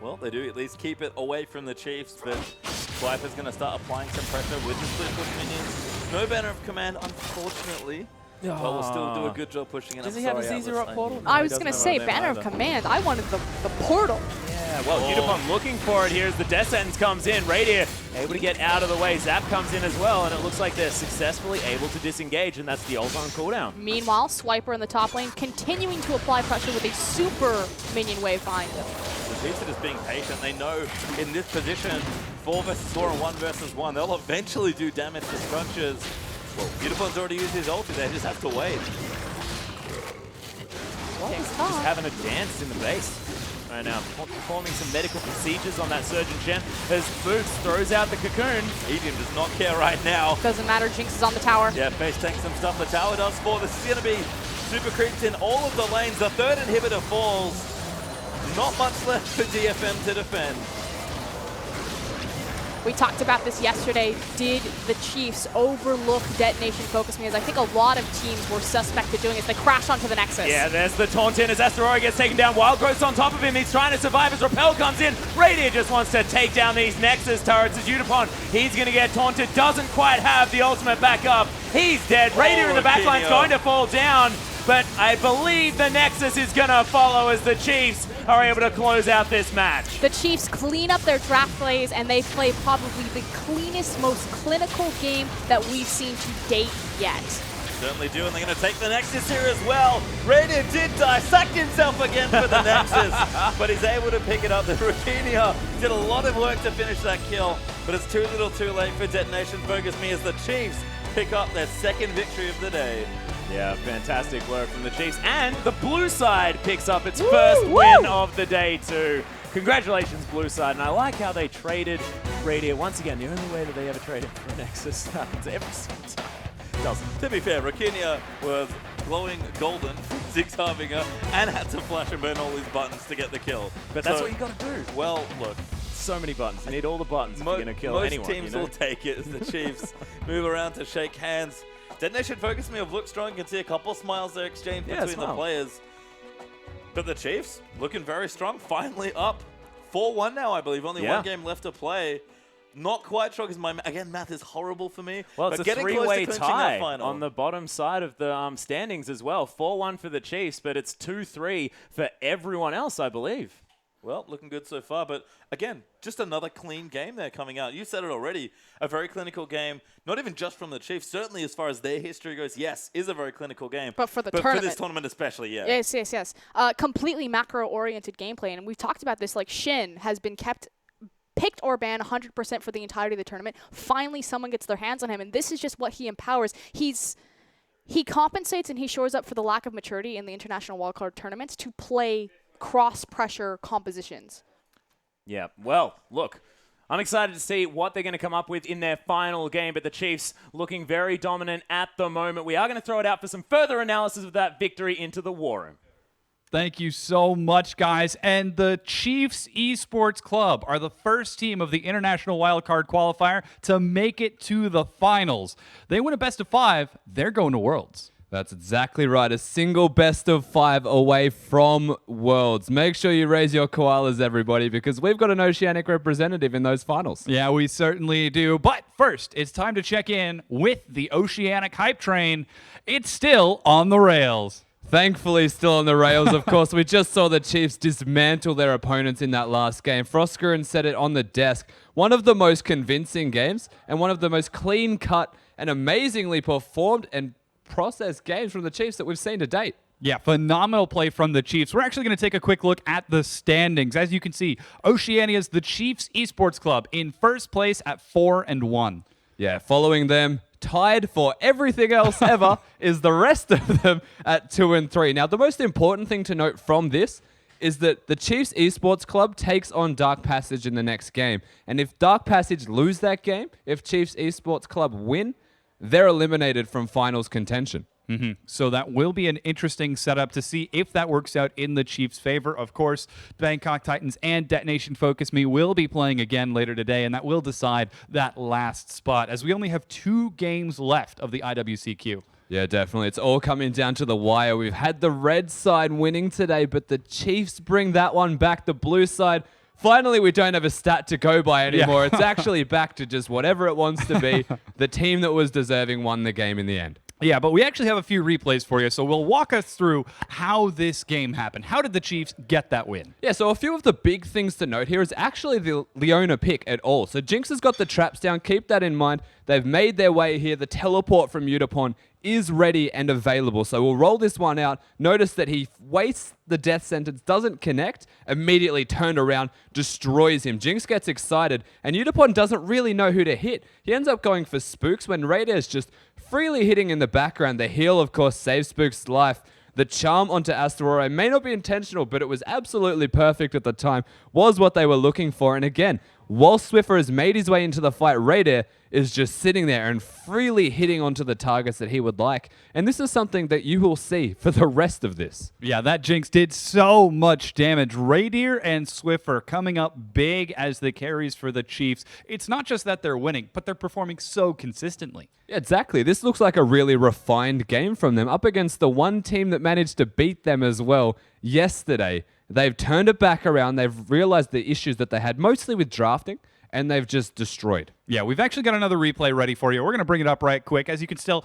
Well, they do at least keep it away from the Chiefs, but Swiper's going to start applying some pressure with the split push minions. No banner of command, unfortunately. But we'll still do a good job pushing it. Does he have a Caesar up portal? I was going to say, banner of command. I wanted the portal. Yeah, well, Unipon looking for it here as the Descendant comes in. Radier able to get out of the way. Zap comes in as well, and it looks like they're successfully able to disengage, and that's the ult on cooldown. Meanwhile, Swiper in the top lane continuing to apply pressure with a super minion wave behind him. The Chiefs are just being patient. They know in this position, 4 versus 4 and 1 versus 1, they'll eventually do damage to structures. Well, Unipon's already used his ulti, they just have to wait. Just having a dance in the base right now, performing some medical procedures on that Surgeon Shen as Boots throws out the cocoon. Eden does not care right now. Doesn't matter, Jinx is on the tower. Yeah, face tanks some stuff. The tower does fall. This is going to be super creeps in all of the lanes. The 3rd inhibitor falls. Not much left for DFM to defend. We talked about this yesterday. Did the Chiefs overlook Detonation FocusMe? As I think a lot of teams were suspected doing it. They crash onto the Nexus. Yeah, there's the taunt in as Asterore gets taken down. Wild Growth's on top of him. He's trying to survive as Repel comes in. Radiant just wants to take down these Nexus turrets as Unipon. He's going to get taunted. Doesn't quite have the ultimate back up. He's dead. Radiant in the backline's going to fall down. But I believe the Nexus is going to follow as the Chiefs are able to close out this match. The Chiefs clean up their draft plays, and they play probably the cleanest, most clinical game that we've seen to date yet. Certainly do, and they're going to take the Nexus here as well. Radiant did die, sacked himself again for the Nexus, but he's able to pick it up. The Rakinia did a lot of work to finish that kill, but it's too little too late for Detonation FocusMe as the Chiefs pick up their 2nd victory of the day. Yeah, fantastic work from the Chiefs. And the blue side picks up its first win of the day too. Congratulations, blue side. And I like how they traded Radiant. Once again, the only way that they ever traded for a Nexus happens every single time. Doesn't. To be fair, Rakinia was glowing golden, zigzagging her, and had to flash and burn all his buttons to get the kill. But that's what you got to do. Well, look. So many buttons. You need all the buttons if you're going to kill anyone. Most teams will take it as the Chiefs move around to shake hands. Detonation FocusMe have looked strong. You can see a couple smiles there exchanged between the players. But the Chiefs looking very strong. Finally up 4-1 now, I believe. Only one game left to play. Not quite sure because again, math is horrible for me. Well, it's but a getting three-way close to tie that final. on the bottom side of the standings as well. 4-1 for the Chiefs, but it's 2-3 for everyone else, I believe. Well, looking good so far, but again, just another clean game there coming out. You said it already, a very clinical game, not even just from the Chiefs, certainly as far as their history goes, yes, is a very clinical game. But for the tournament. For this tournament especially, yeah. Yes. Completely macro-oriented gameplay, and we've talked about this, like Shin has been picked or banned 100% for the entirety of the tournament. Finally, someone gets their hands on him, and this is just what he empowers. He compensates and he shores up for the lack of maturity in the international wildcard tournaments to play cross-pressure compositions. Yeah, well, look, I'm excited to see what they're going to come up with in their final game, but the Chiefs looking very dominant at the moment. We are going to throw it out for some further analysis of that victory into the War Room. Thank you so much, guys. And the Chiefs eSports Club are the first team of the International Wildcard Qualifier to make it to the finals. They win a best of 5, they're going to Worlds. That's exactly right. A single best of 5 away from Worlds. Make sure you raise your koalas, everybody, because we've got an Oceanic representative in those finals. Yeah, we certainly do. But first, it's time to check in with the Oceanic Hype Train. It's still on the rails. Thankfully, still on the rails, of course. We just saw the Chiefs dismantle their opponents in that last game. Froskerin said it on the desk. One of the most convincing games and one of the most clean-cut and amazingly performed and processed games from the Chiefs that we've seen to date. Yeah, phenomenal play from the Chiefs. We're actually going to take a quick look at the standings. As you can see, Oceania's the Chiefs Esports Club in first place at 4-1. Yeah, following them, tied for everything else ever, is the rest of them at 2-3. Now, the most important thing to note from this is that the Chiefs Esports Club takes on Dark Passage in the next game. And if Dark Passage lose that game, if Chiefs Esports Club win, they're eliminated from finals contention. So that will be an interesting setup to see if that works out in the Chiefs' favor. Of course, Bangkok Titans and Detonation FocusMe will be playing again later today, and that will decide that last spot, as we only have 2 games left of the IWCQ. Yeah, definitely. It's all coming down to the wire. We've had the red side winning today, but the Chiefs bring that one back. The blue side, finally, we don't have a stat to go by anymore. It's actually back to just whatever it wants to be. The team that was deserving won the game in the end. Yeah, but we actually have a few replays for you, so we'll walk us through how this game happened. How did the Chiefs get that win? Yeah, so a few of the big things to note here is actually the Leona pick at all. So Jinx has got the traps down. Keep that in mind. They've made their way here. The teleport from Udapon is ready and available. So we'll roll this one out. Notice that he wastes the death sentence, doesn't connect, immediately turned around, destroys him. Jinx gets excited, and Udapon doesn't really know who to hit. He ends up going for Spooks when Raider's just freely hitting in the background. The heal, of course, saves Spook's life. The charm onto Astaroria may not be intentional, but it was absolutely perfect at the time, was what they were looking for. And again, while Swiffer has made his way into the fight, Raider is just sitting there and freely hitting onto the targets that he would like. And this is something that you will see for the rest of this. Yeah, that Jinx did so much damage. Radier and Swiffer coming up big as the carries for the Chiefs. It's not just that they're winning, but they're performing so consistently. Yeah, exactly. This looks like a really refined game from them up against the one team that managed to beat them as well yesterday. They've turned it back around. They've realized the issues that they had, mostly with drafting, and they've just destroyed. Yeah, we've actually got another replay ready for you. We're going to bring it up right quick. As you can still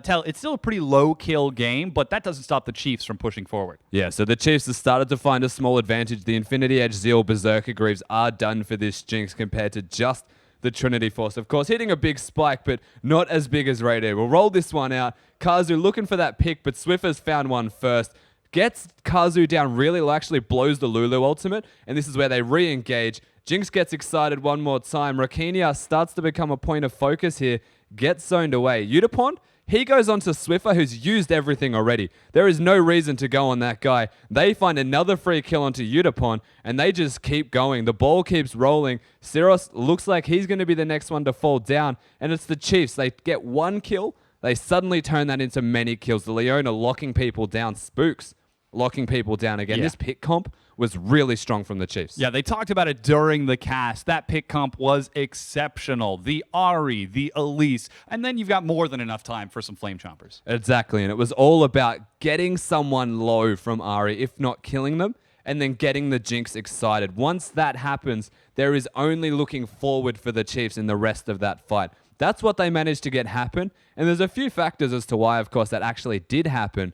tell, it's still a pretty low-kill game, but that doesn't stop the Chiefs from pushing forward. Yeah, so the Chiefs have started to find a small advantage. The Infinity Edge, Zeal, Berserker Greaves are done for this Jinx compared to just the Trinity Force. Of course, hitting a big spike, but not as big as Raider. We'll roll this one out. Kazu looking for that pick, but Swiffer's found one first. Gets Kazu down really low, actually blows the Lulu ultimate, and this is where they re-engage. Jinx gets excited one more time. Rakinia starts to become a point of focus here, gets zoned away. Udapon, he goes on to Swiffer, who's used everything already. There is no reason to go on that guy. They find another free kill onto Udapon, and they just keep going. The ball keeps rolling. Siros looks like he's going to be the next one to fall down, and it's the Chiefs. They get one kill. They suddenly turn that into many kills. The Leona locking people down. Spooks locking people down again. Yeah. This pick comp was really strong from the Chiefs. Yeah, they talked about it during the cast. That pick comp was exceptional. The Ari, the Elise, and then you've got more than enough time for some Flame Chompers. Exactly, and it was all about getting someone low from Ari, if not killing them, and then getting the Jinx excited. Once that happens, there is only looking forward for the Chiefs in the rest of that fight. That's what they managed to get happen, and there's a few factors as to why, of course, that actually did happen.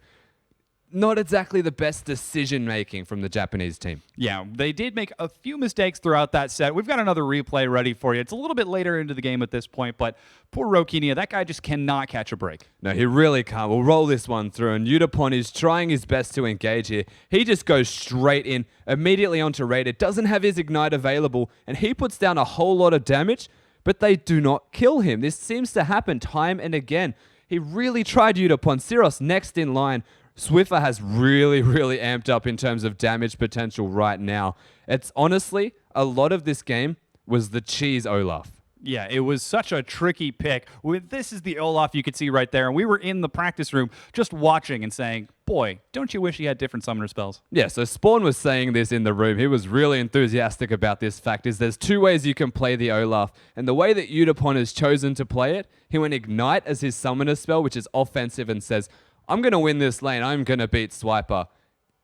Not exactly the best decision-making from the Japanese team. Yeah, they did make a few mistakes throughout that set. We've got another replay ready for you. It's a little bit later into the game at this point, but poor Rokinia, that guy just cannot catch a break. No, he really can't. We'll roll this one through, and Yutapon is trying his best to engage here. He just goes straight in, immediately onto Raider, doesn't have his Ignite available, and he puts down a whole lot of damage, but they do not kill him. This seems to happen time and again. He really tried Yutapon. Siros next in line. Swiffer has really amped up in terms of damage potential right now. It's honestly, a lot of this game was the cheese Olaf. Yeah, it was such a tricky pick. This is the Olaf you could see right there. And we were in the practice room just watching and saying, boy, don't you wish he had different summoner spells? Yeah, so Spawn was saying this in the room. He was really enthusiastic about this fact. Is there's two ways you can play the Olaf. And the way that Yutapon has chosen to play it, he went Ignite as his summoner spell, which is offensive and says, I'm going to win this lane. I'm going to beat Swiper.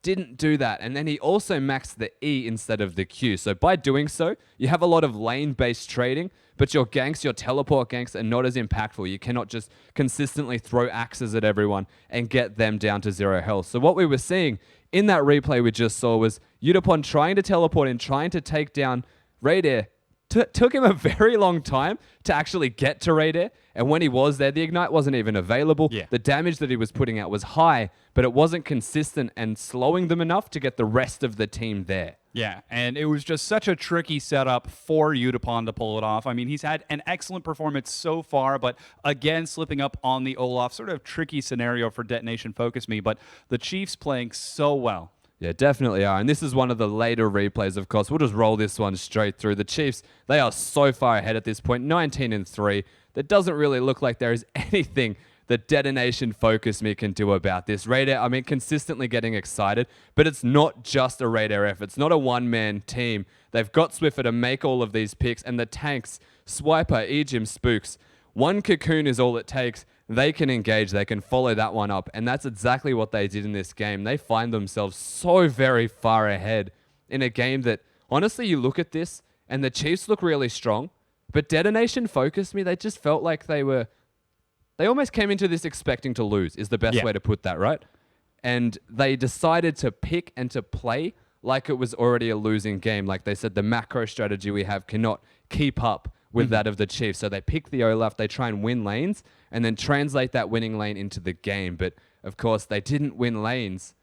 Didn't do that. And then he also maxed the E instead of the Q. So by doing so, you have a lot of lane-based trading, but your ganks, your teleport ganks, are not as impactful. You cannot just consistently throw axes at everyone and get them down to 0 health. So what we were seeing in that replay we just saw was Yutapon trying to teleport and trying to take down Raider. Took him a very long time to actually get to Raider, and when he was there, the Ignite wasn't even available. Yeah. The damage that he was putting out was high, but it wasn't consistent and slowing them enough to get the rest of the team there. Yeah, and it was just such a tricky setup for Yutapon to pull it off. I mean, he's had an excellent performance so far, but again, slipping up on the Olaf, sort of tricky scenario for Detonation FocusMe, but the Chiefs playing so well. Yeah, definitely are. And this is one of the later replays, of course. We'll just roll this one straight through. The Chiefs, they are so far ahead at this point, 19-3. That doesn't really look like there is anything that Detonation FocusMe can do about this. Raider, I mean, consistently getting excited, but it's not just a Raider effort. It's not a one-man team. They've got Swiffer to make all of these picks, and the tanks, Swiper, Ejim, Spooks. One cocoon is all it takes. They can engage, they can follow that one up, and that's exactly what they did in this game. They find themselves so very far ahead in a game that, honestly, you look at this, and the Chiefs look really strong, but Detonation FocusMe, they just felt like they almost came into this expecting to lose, is the best way to put that, right? And they decided to pick and to play like it was already a losing game. Like they said, the macro strategy we have cannot keep up with that of the Chiefs. So they pick the Olaf, they try and win lanes, and then translate that winning lane into the game. But, of course, they didn't win lanes,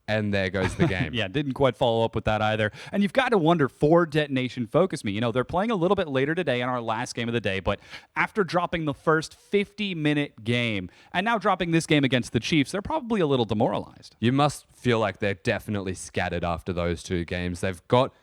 and there goes the game. Yeah, didn't quite follow up with that either. And you've got to wonder for Detonation FocusMe. You know, they're playing a little bit later today in our last game of the day, but after dropping the first 50-minute game, and now dropping this game against the Chiefs, they're probably a little demoralized. You must feel like they're definitely scattered after those two games. They've got